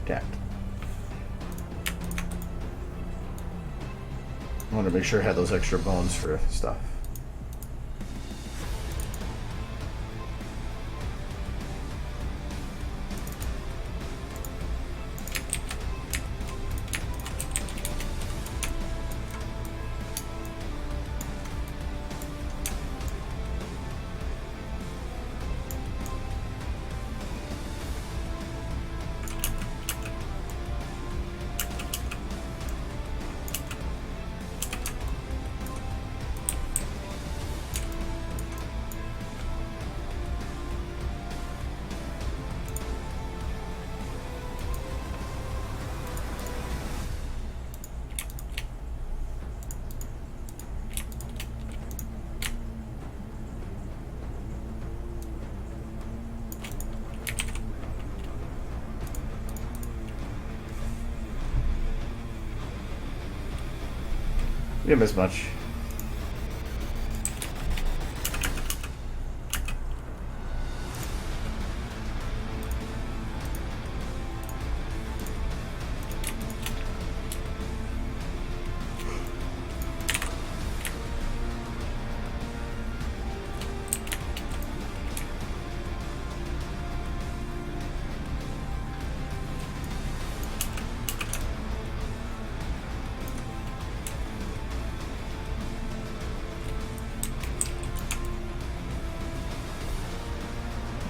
Tapped. I wanted to make sure I had those extra bones for stuff. You didn't miss much.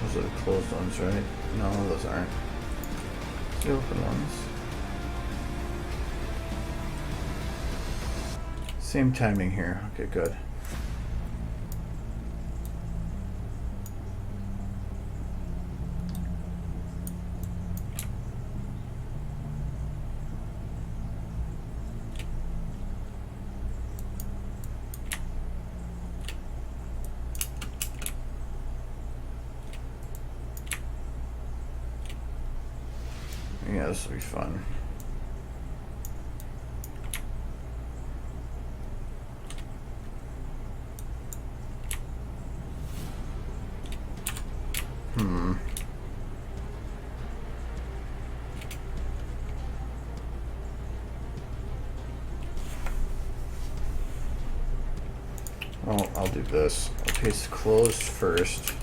Those are the closed ones, right? No, those aren't. The open ones. Same timing here. Okay, good. Yeah, this will be fun. Well, I'll do this. I'll paste closed first.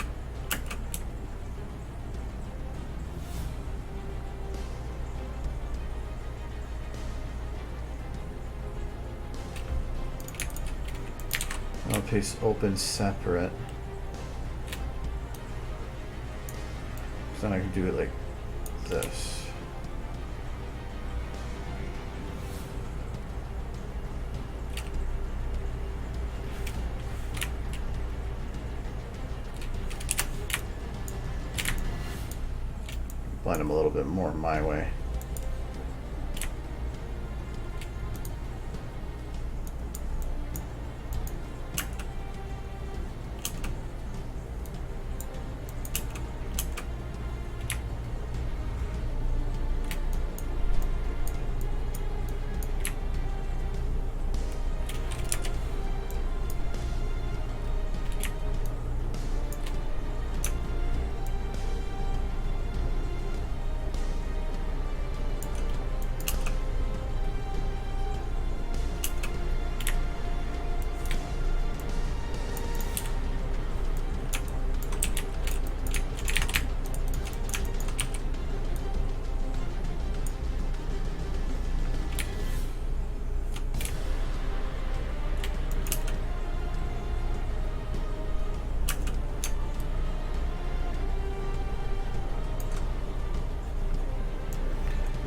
I'll paste open separate. So then I can do it like this. Blend them a little bit more my way.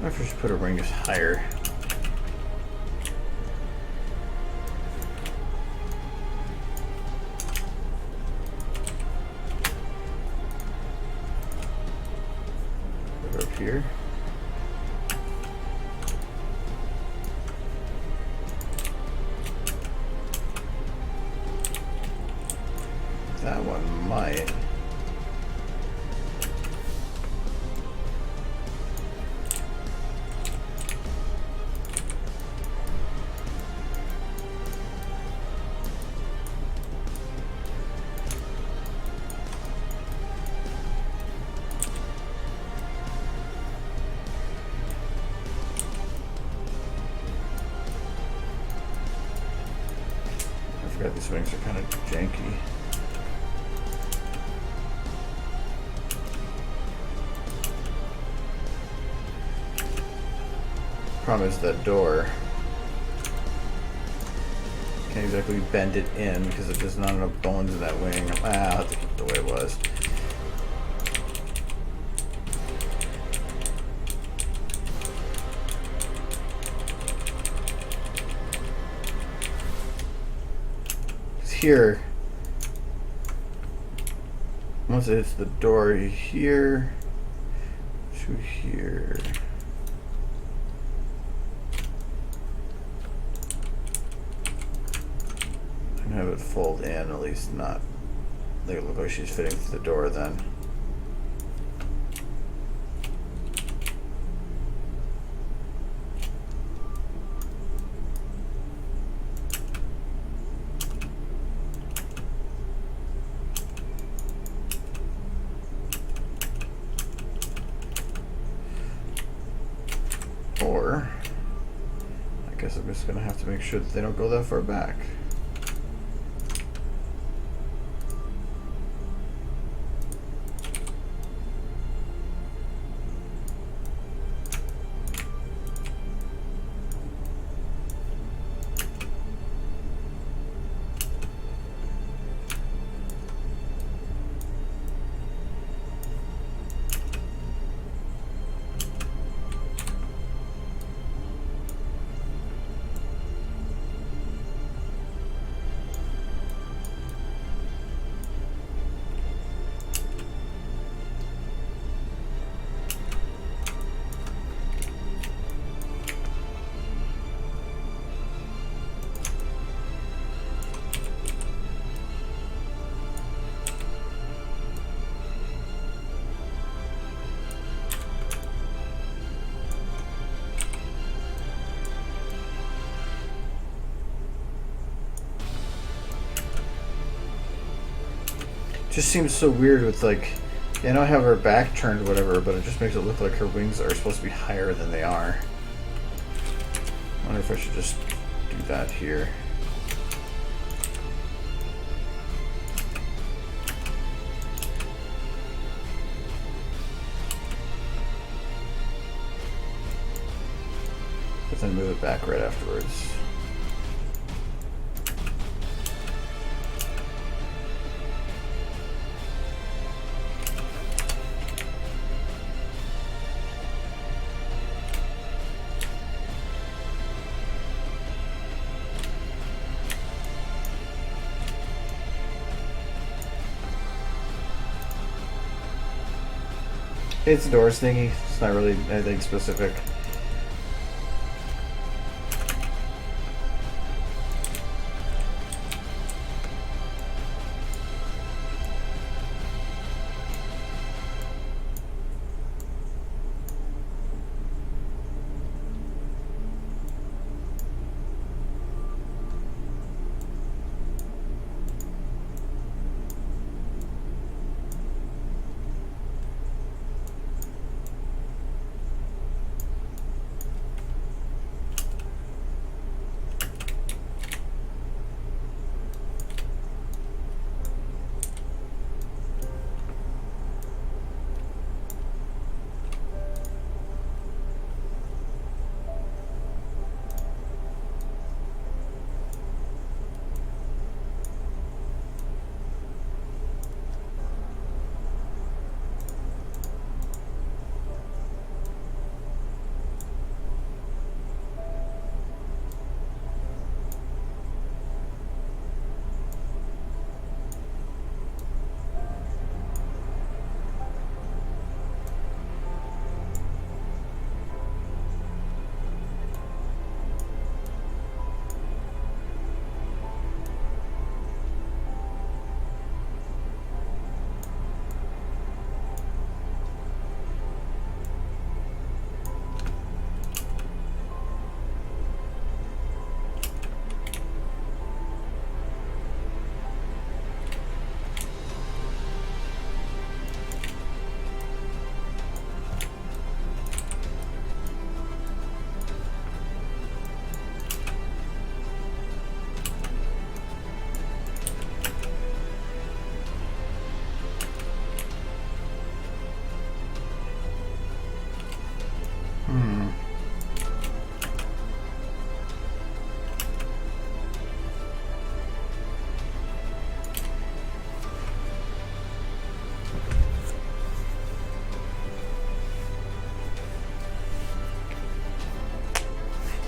I wonder if I should put a ring just higher. Put it up here. That one might. I forgot these wings are kind of janky. Problem is that door. Can't exactly bend it in because there's not enough bones in that wing. I'll have to keep it the way it was. Here, once it hits the door here to here. And have it fold in, at least not make it look like she's fitting through the door then. Or, I guess I'm just gonna have to make sure that they don't go that far back. Just seems so weird with like, I know I have her back turned, whatever, but it just makes it look like her wings are supposed to be higher than they are. I wonder if I should just do that here. But then move it back right afterwards. It's a doors thingy. It's not really anything specific.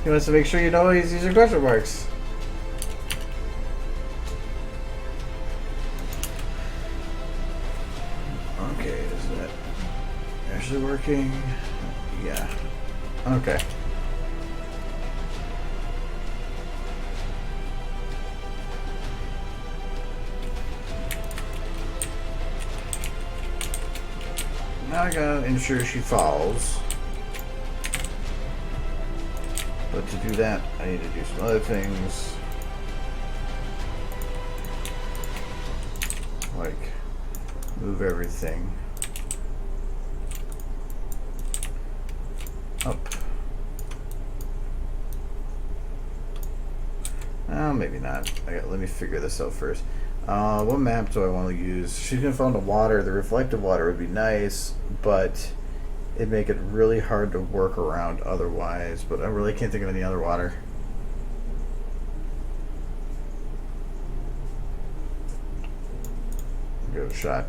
He wants to make sure you know he's using question marks. Okay, is that actually working? Yeah. Okay. Now I gotta ensure she falls. But to do that, I need to do some other things. Like, move everything up. Oh, maybe not. Let me figure this out first. What map do I want to use? She's gonna fall into water. The reflective water would be nice, but it'd make it really hard to work around otherwise. But I really can't think of any other water. Give it a shot.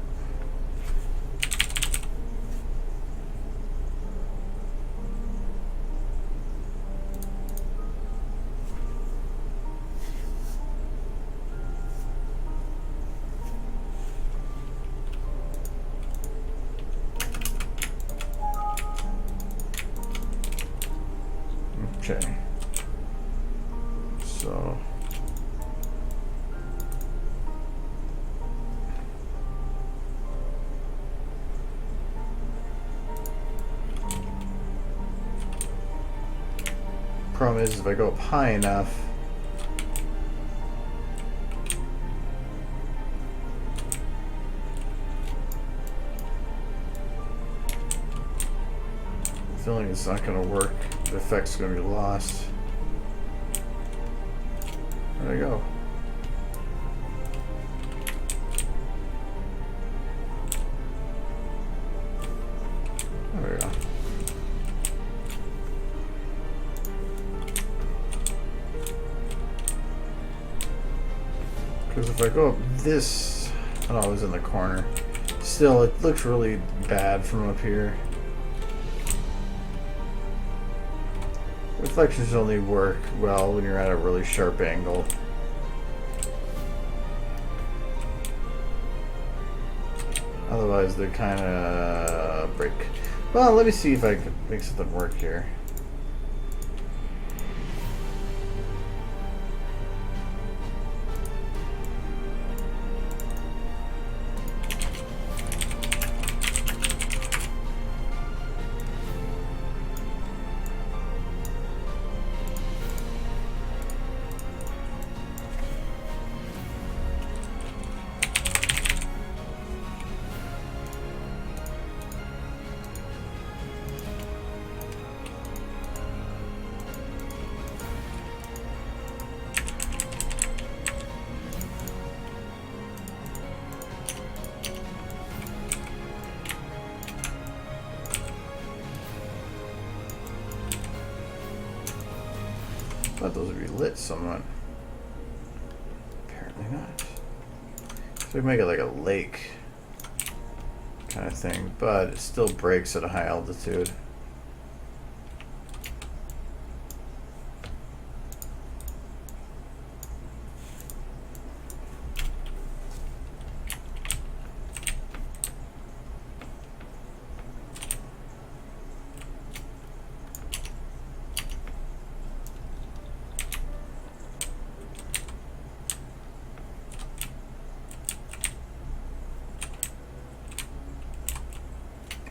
Okay. So problem is if I go up high enough, I'm feeling it's not going to work. The effect's going to be lost. There we go. There we go. Because if I go up this, oh, I was in the corner. Still, it looks really bad from up here. Reflections only work well when you're at a really sharp angle. Otherwise, they kind of break. Well, let me see if I can make something work here. I thought those would be lit somewhat. Apparently not. So we make it like a lake kind of thing, but it still breaks at a high altitude.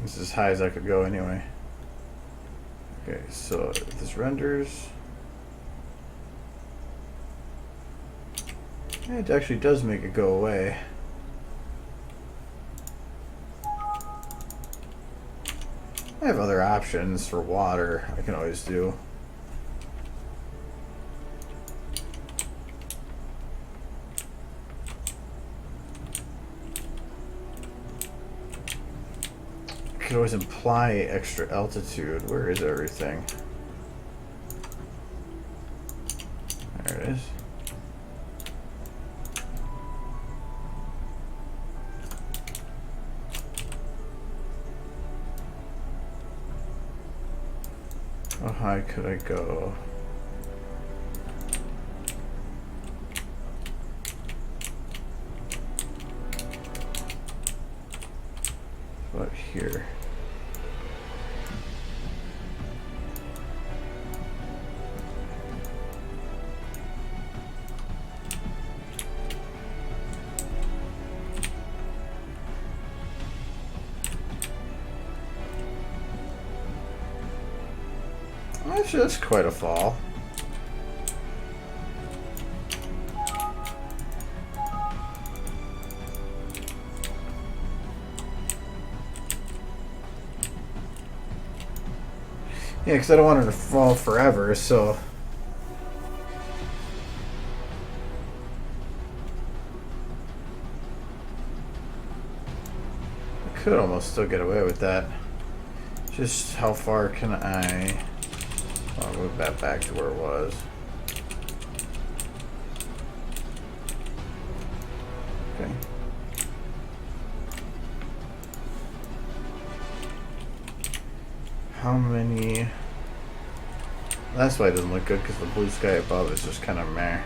This is as high as I could go anyway. Okay, so if this renders, yeah, it actually does make it go away. I have other options for water I can always do. I could always imply extra altitude. Where is everything? There it is. How high could I go? What about here? Actually, that's quite a fall. Yeah, because I don't want it to fall forever, so... I could almost still get away with that. Just how far can I... I'll move that back to where it was. Okay. How many... That's why it doesn't look good, because the blue sky above is just kind of meh.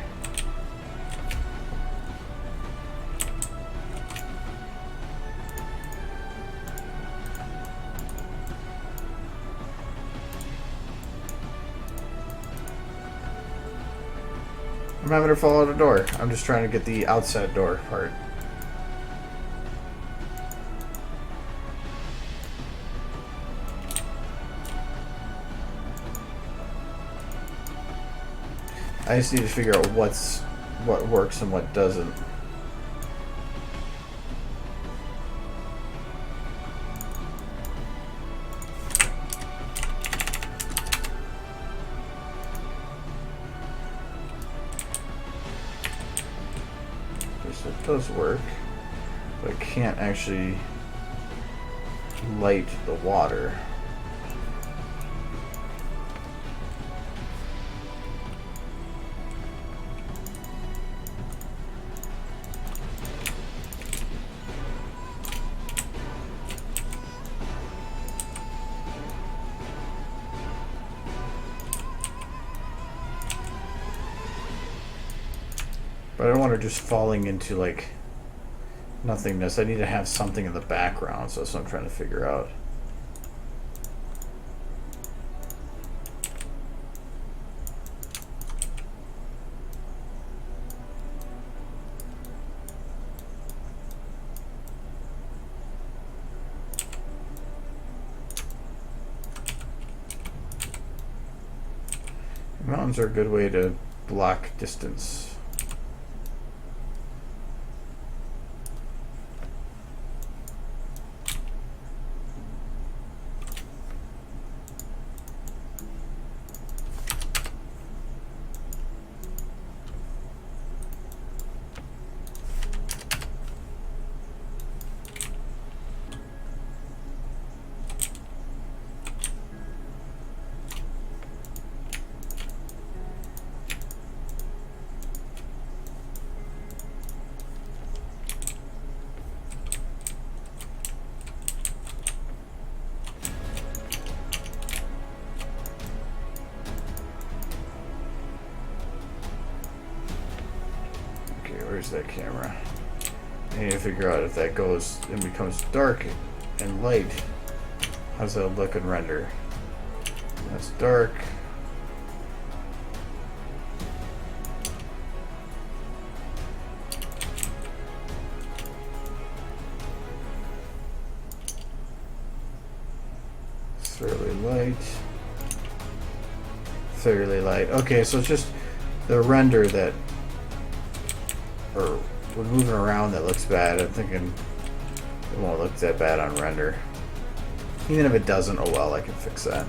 I'm having her fall out a door. I'm just trying to get the outside door part. I just need to figure out what works and what doesn't. It does work, but I can't actually light the water. But I don't want her just falling into, like, nothingness. I need to have something in the background, so that's what I'm trying to figure out. Mountains are a good way to block distance. Where's that camera? I need to figure out if that goes and becomes dark and light. How's that look and render? That's dark. Fairly light. Fairly light. Okay, so it's just the render that, or when moving around, that looks bad. I'm thinking it won't look that bad on render. Even if it doesn't, oh well, I can fix that.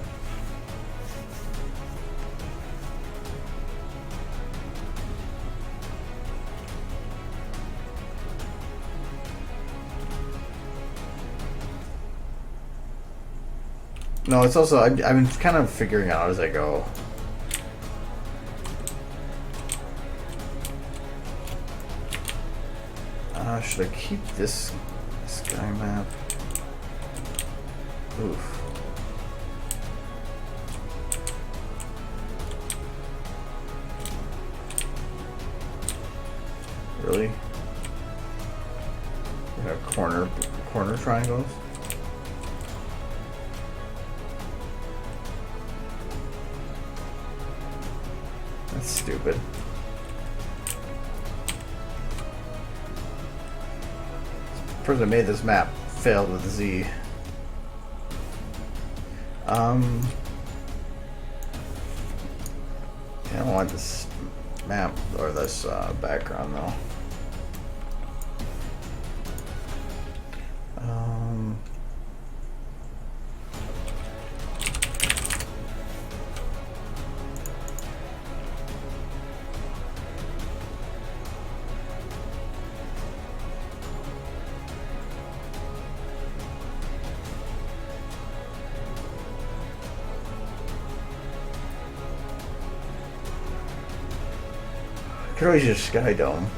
No, it's also, I've been kind of figuring out as I go. Should I keep this sky map? Oof. Really? We have corner triangles? Stupid. The person who made this map failed with Z. I don't want this map or this background though. Could always use Sky Dome.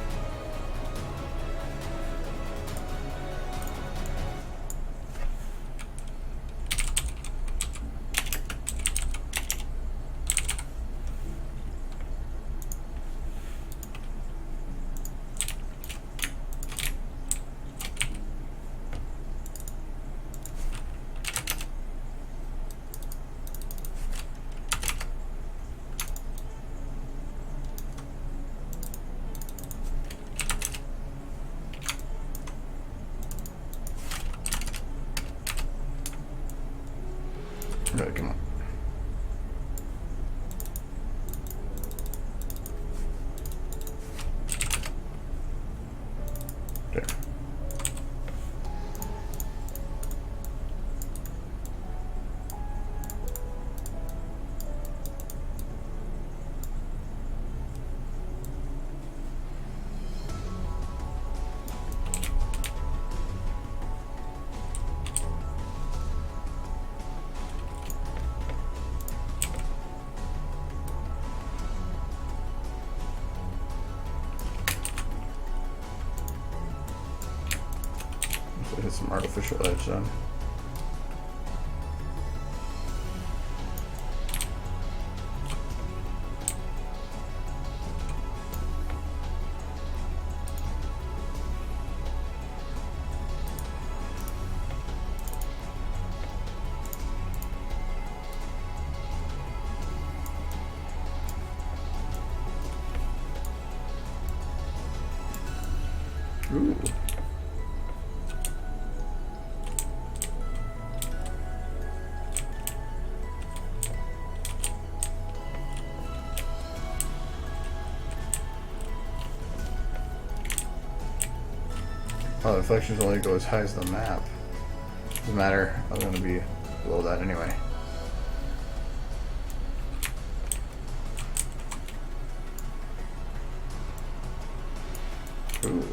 No, come on. There. Hit some artificial edge then. Ooh. Oh, the reflections only go as high as the map. Doesn't matter. I'm going to be below that anyway. Ooh.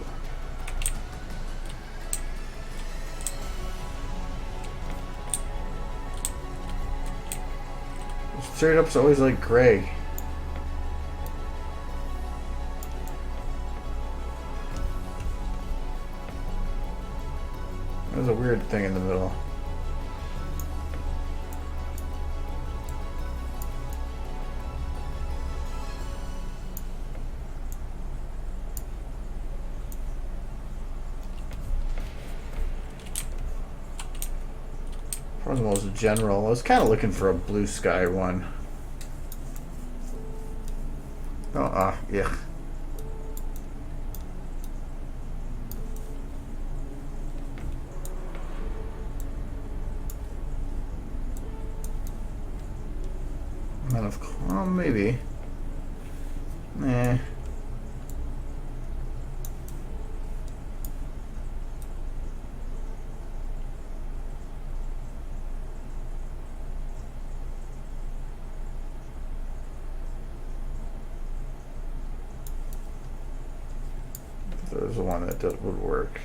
Straight up's always like gray. There's a weird thing in the middle. Probably the most general. I was kind of looking for a blue sky one. Oh, yeah. Maybe. Nah. There's one that would work.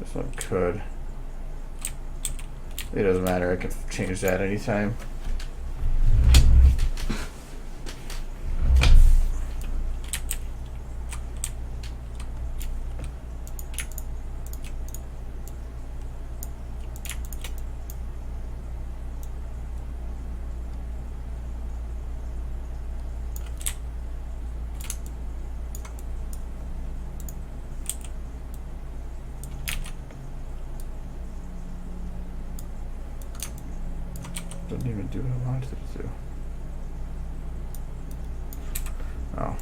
This one could. It doesn't matter, I can change that anytime. Didn't even do what I wanted it to do. Oh.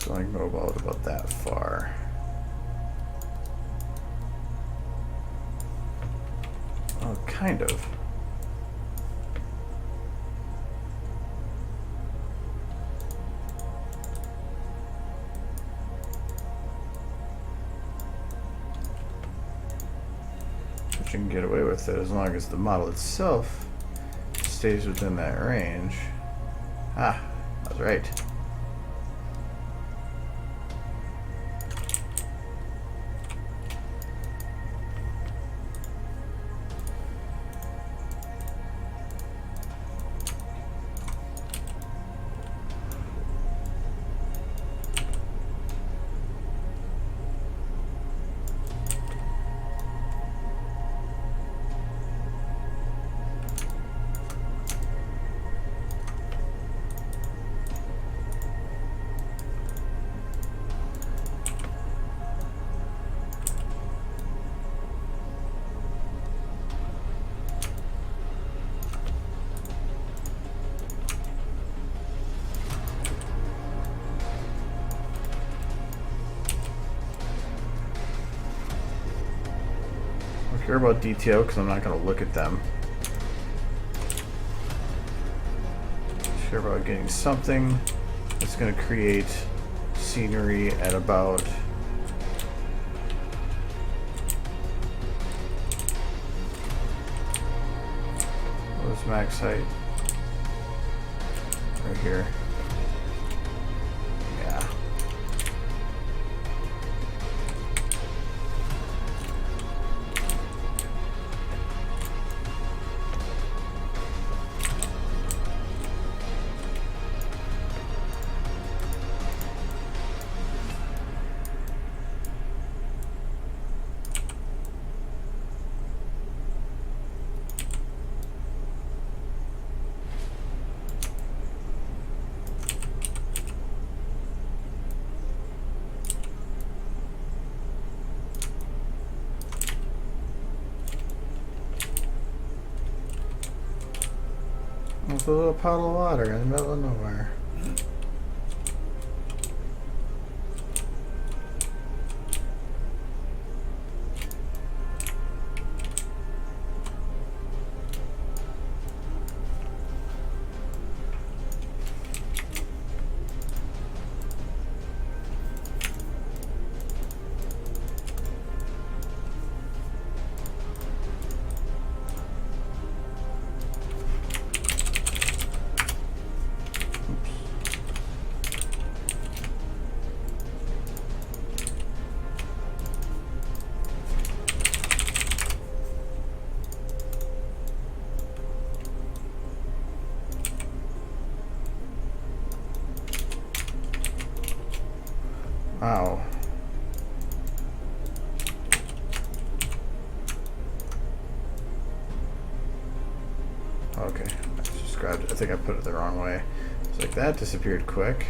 Going about that far. Oh, kind of. But you can get away with it as long as the model itself stays within that range. Ah, I was right. Care about detail because I'm not going to look at them. Care about getting something that's going to create scenery at about what's max height? Right here. Yeah. With a little puddle of water in the middle of nowhere. Wow. Okay, I just grabbed it. I think I put it the wrong way. It's like that disappeared quick.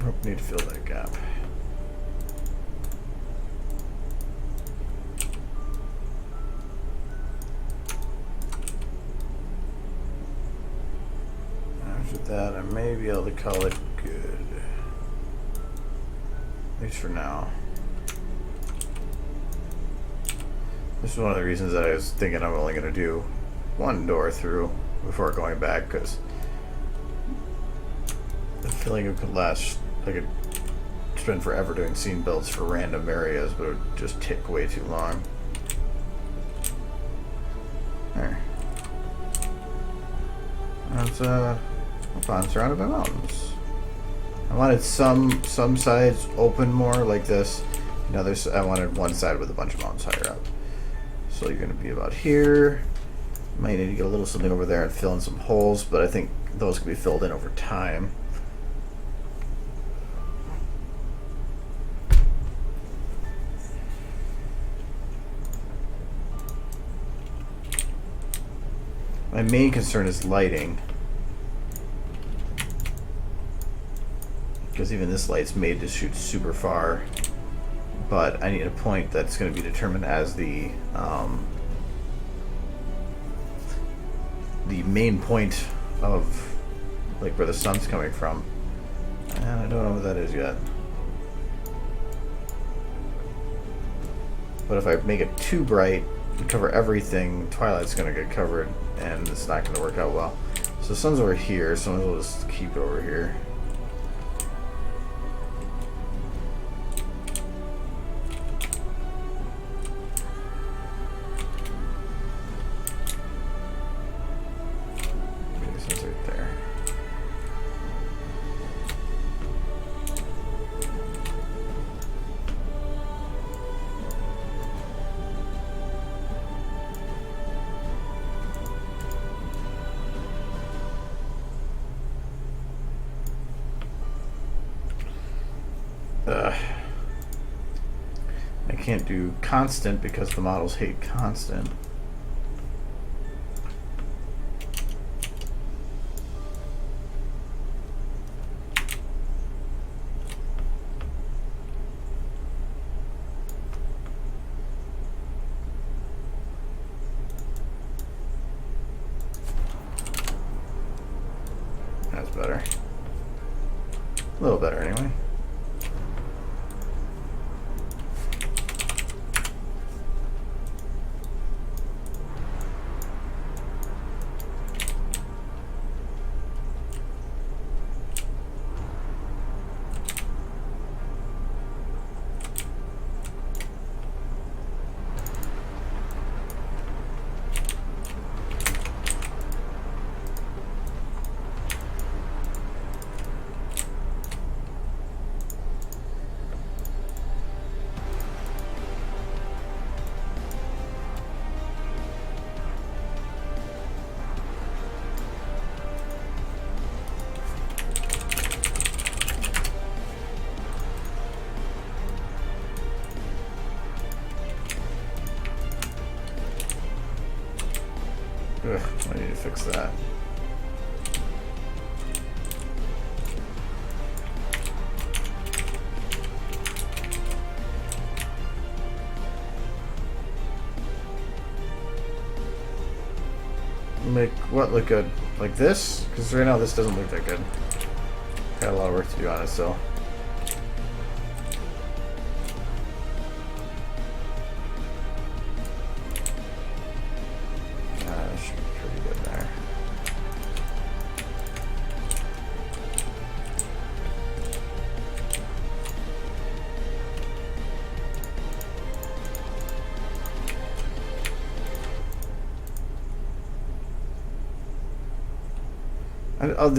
Oh, need to fill that gap. After that, I may be able to call it good. At least for now. This is one of the reasons that I was thinking I'm only going to do one door through before going back, because I feel like it could last, I could spend forever doing scene builds for random areas, but it would just take way too long. There. That's a pond surrounded by mountains. I wanted some sides open more like this, and others I wanted one side with a bunch of mountains higher up. So you're going to be about here. Might need to get a little something over there and fill in some holes, but I think those can be filled in over time. My main concern is lighting, because even this light's made to shoot super far, but I need a point that's going to be determined as the main point of like where the sun's coming from, and I don't know what that is yet. But if I make it too bright and cover everything, Twilight's going to get covered, and it's not going to work out well. So the sun's over here, so we'll just keep it over here. Okay, so it's right there. I can't do constant because the models hate constant. That's better. A little better anyway. Ugh, I need to fix that. Make what look good? Like this? Because right now this doesn't look that good. Got a lot of work to do on it still. Should be pretty good there.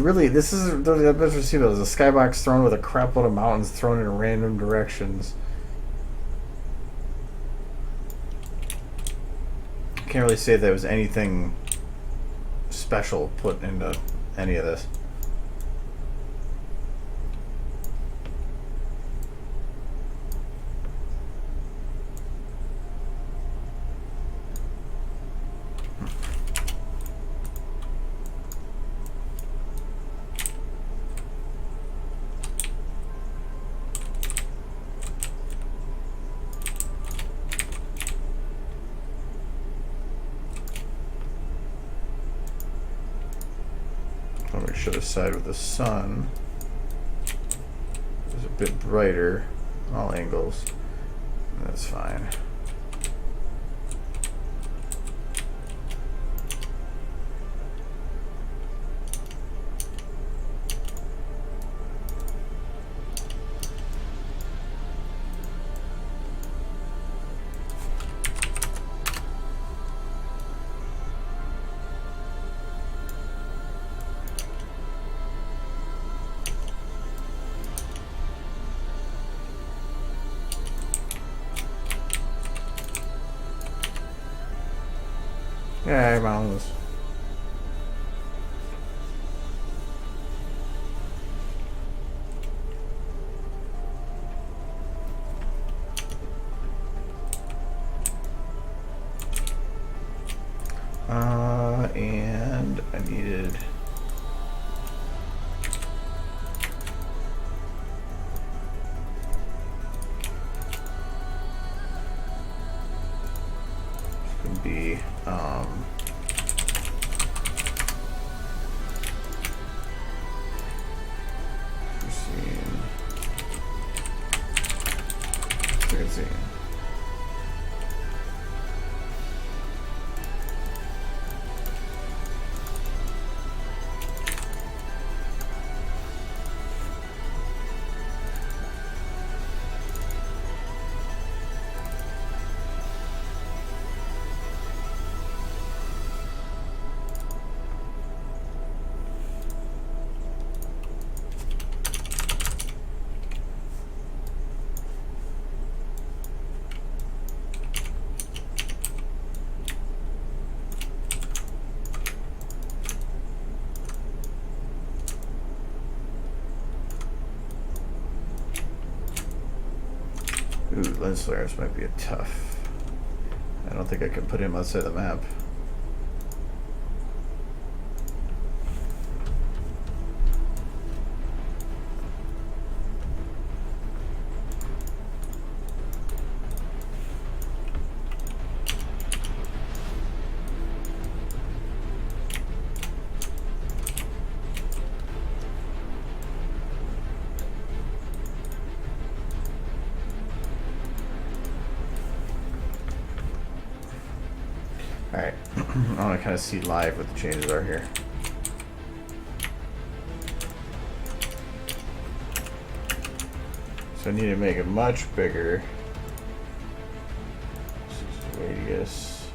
Really, this is the best I've seen. There's a skybox thrown with a crap load of mountains thrown in random directions. Can't really say there was anything special put into any of this. this side with the sun is a bit brighter, all angles. That's fine. Yeah, mountains. And I needed be second scene. Ooh, lens flares might be a tough. I don't think I can put him outside the map. Alright, I want to kind of see live what the changes are here. So I need to make it much bigger. This is radius.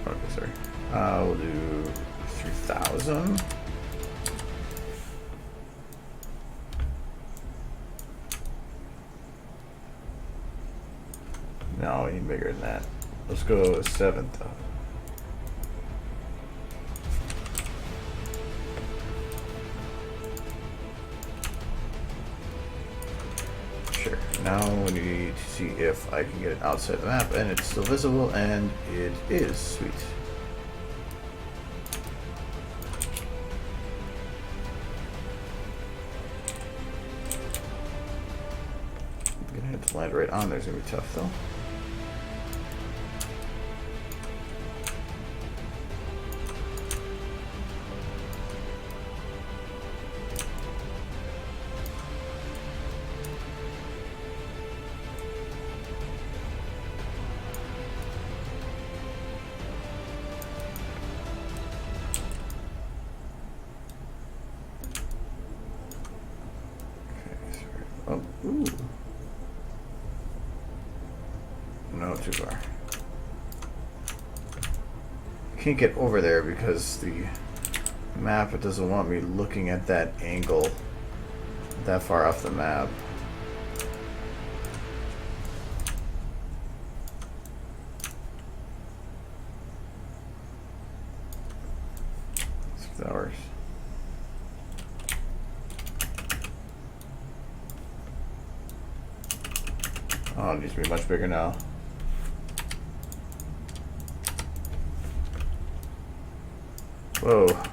Okay, sorry. We'll do 3000. No, we need bigger than that. Let's go 7,000. Sure. Now we need to see if I can get it outside the map, and it's still visible, and it is. Sweet. I'm gonna have to land right on there. It's gonna be tough though. Oh, ooh. No, too far. I can't get over there because the map, it doesn't want me looking at that angle that far off the map. $6 hours. Oh, it needs to be much bigger now. Whoa. I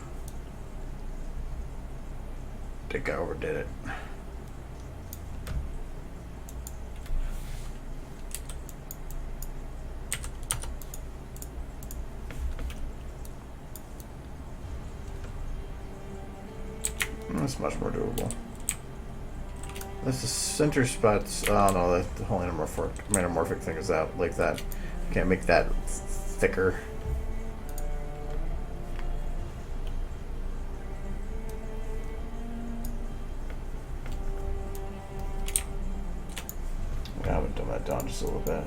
think I overdid it. That's much more doable. That's the center spots. Oh no, the whole metamorphic thing is out like that. Can't make that thicker. Yeah, I would dumb that down just a little bit.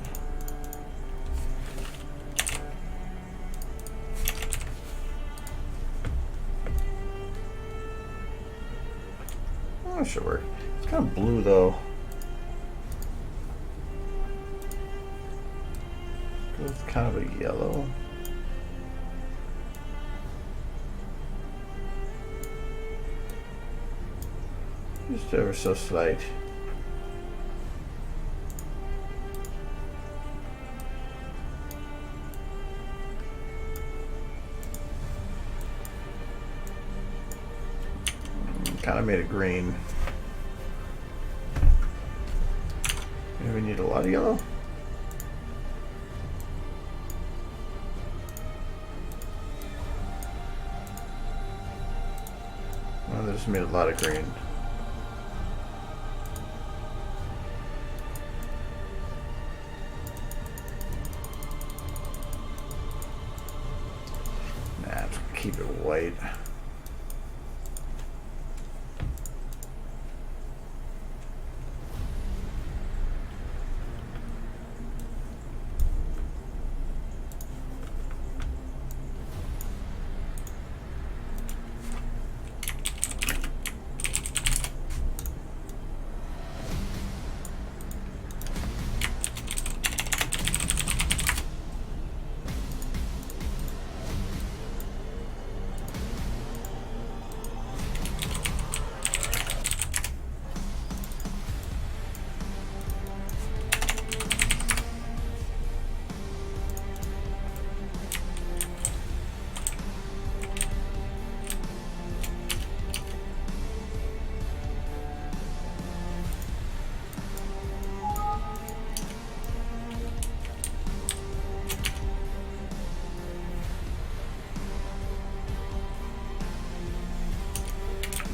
Oh, that should work. It's kind of blue though. It's kind of a yellow. Just ever so slight. Kind of made it green. Do we need a lot of yellow? Well, they just made a lot of green. Nah, just keep it white.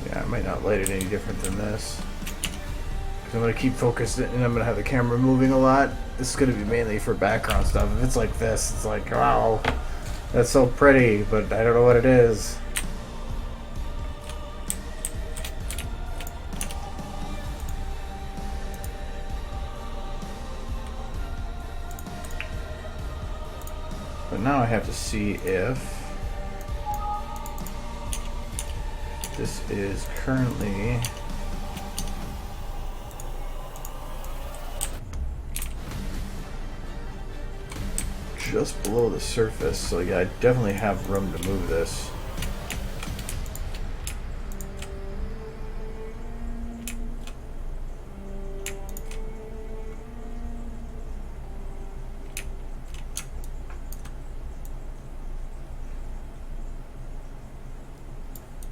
Yeah, I might not light it any different than this. Because I'm going to keep focused and I'm going to have the camera moving a lot. This is going to be mainly for background stuff. If it's like this, it's like, wow, that's so pretty, but I don't know what it is. But now I have to see if this is currently just below the surface, so yeah, I definitely have room to move this.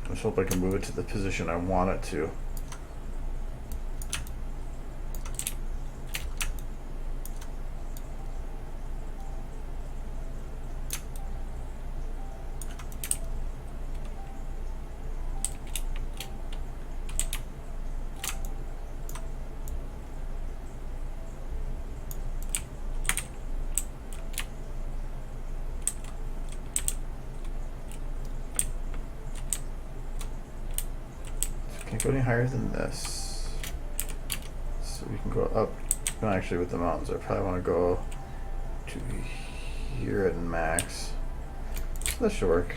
I just hope I can move it to the position I want it to. Can't go any higher than this. So we can go up. No, actually with the mountains, I probably want to go to here at max. So that should work.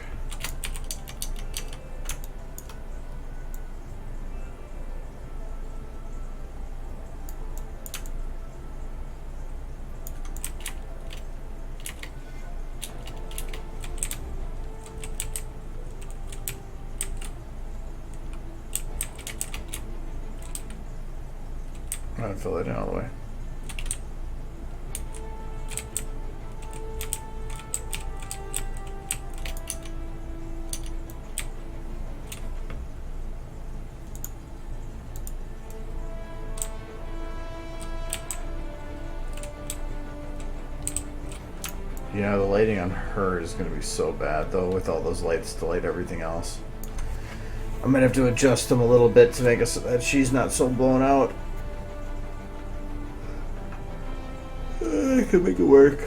I'm gonna fill it in all the way. Yeah, the lighting on her is going to be so bad, though, with all those lights to light everything else. I might have to adjust them a little bit to make it so that she's not so blown out. I can make it work.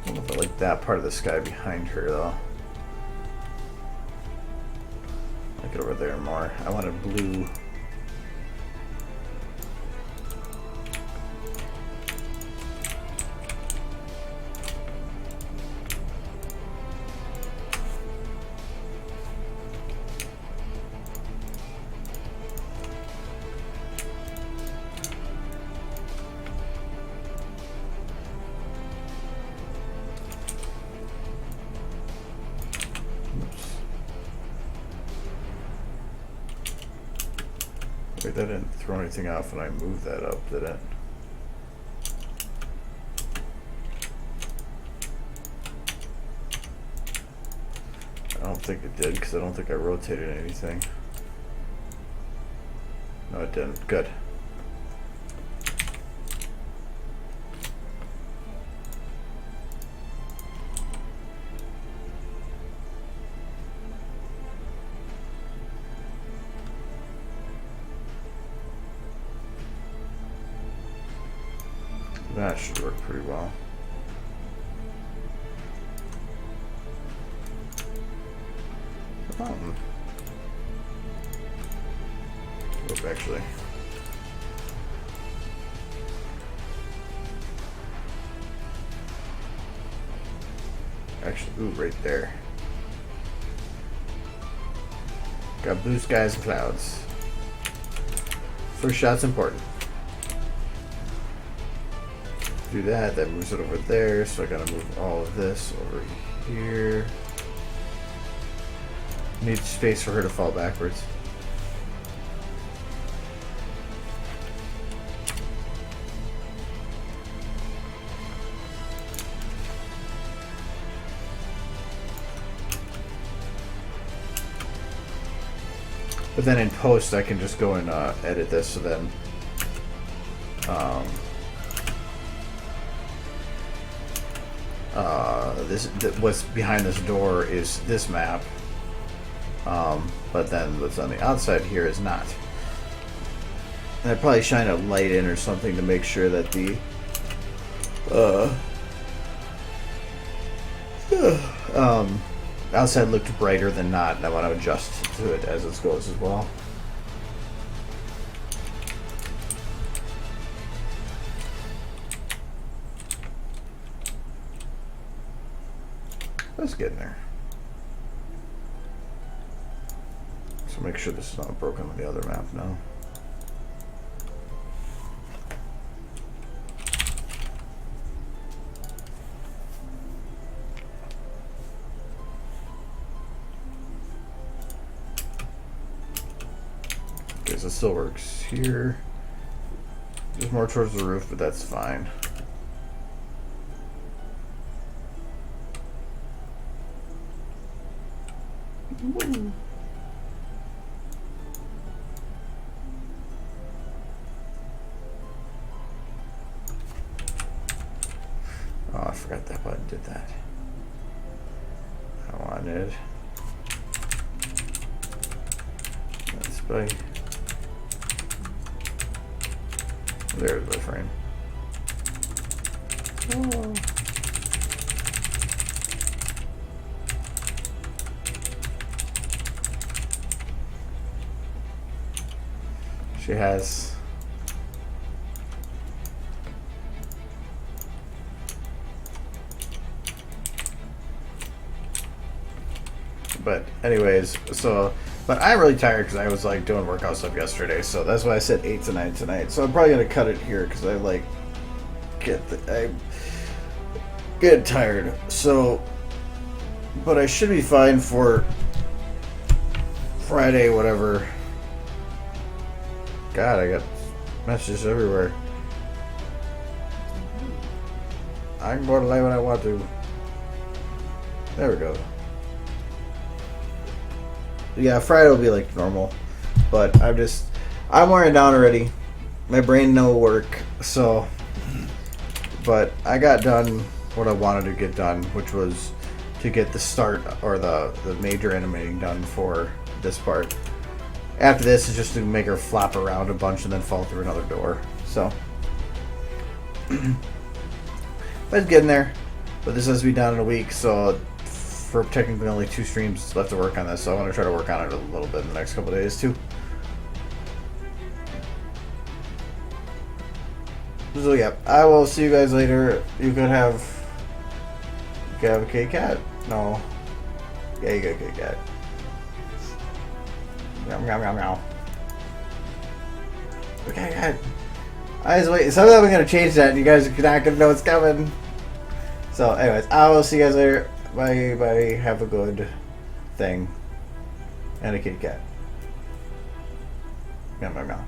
I don't know if I like that part of the sky behind her though. I like it over there more. I wanted blue. Wait, that didn't throw anything off when I moved that up, did it? I don't think it did, because I don't think I rotated anything. No, it didn't. Good. That should work pretty well. Oh, actually. Actually, ooh, right there. Got blue skies and clouds. First shot's important. Do that, that moves it over there, so I gotta move all of this over here. Need space for her to fall backwards. But then in post I can just go and edit this, so then what's behind this door is this map, but then what's on the outside here is not. And I'd probably shine a light in or something to make sure that the outside looked brighter than not, and I want to adjust to it as it goes as well. Let's get in there. So make sure this is not broken on the other map now. Okay, so it still works here. There's more towards the roof, but that's fine. Woo. Oh, I forgot that button did that. I wanted that's by there's the frame. Oh. She has but anyways, so but I'm really tired because I was like doing workout stuff yesterday, so that's why I said 8 to 9 tonight. So I'm probably gonna cut it here because I like I get tired. So but I should be fine for Friday, whatever. God, I got messages everywhere. I can go to live when I want to. There we go. Yeah, Friday will be like normal, but I'm wearing down already. My brain no work, so. But I got done what I wanted to get done, which was to get the start or the major animating done for this part. After this is just to make her flap around a bunch and then fall through another door. So, but it's getting there. But this has to be done in a week, so for technically only 2 streams left to work on this. So I want to try to work on it a little bit in the next couple of days too. So yeah, I will see you guys later. You could have a Kit Kat? No. Yeah, you got a Kit Kat. Meow, meow, meow, meow. Okay, God. I just wait. Someday we're gonna change that, and you guys are not gonna know what's coming. So, anyways, I will see you guys later. Bye, bye. Have a good thing. And a Kit Kat. Meow, meow, meow.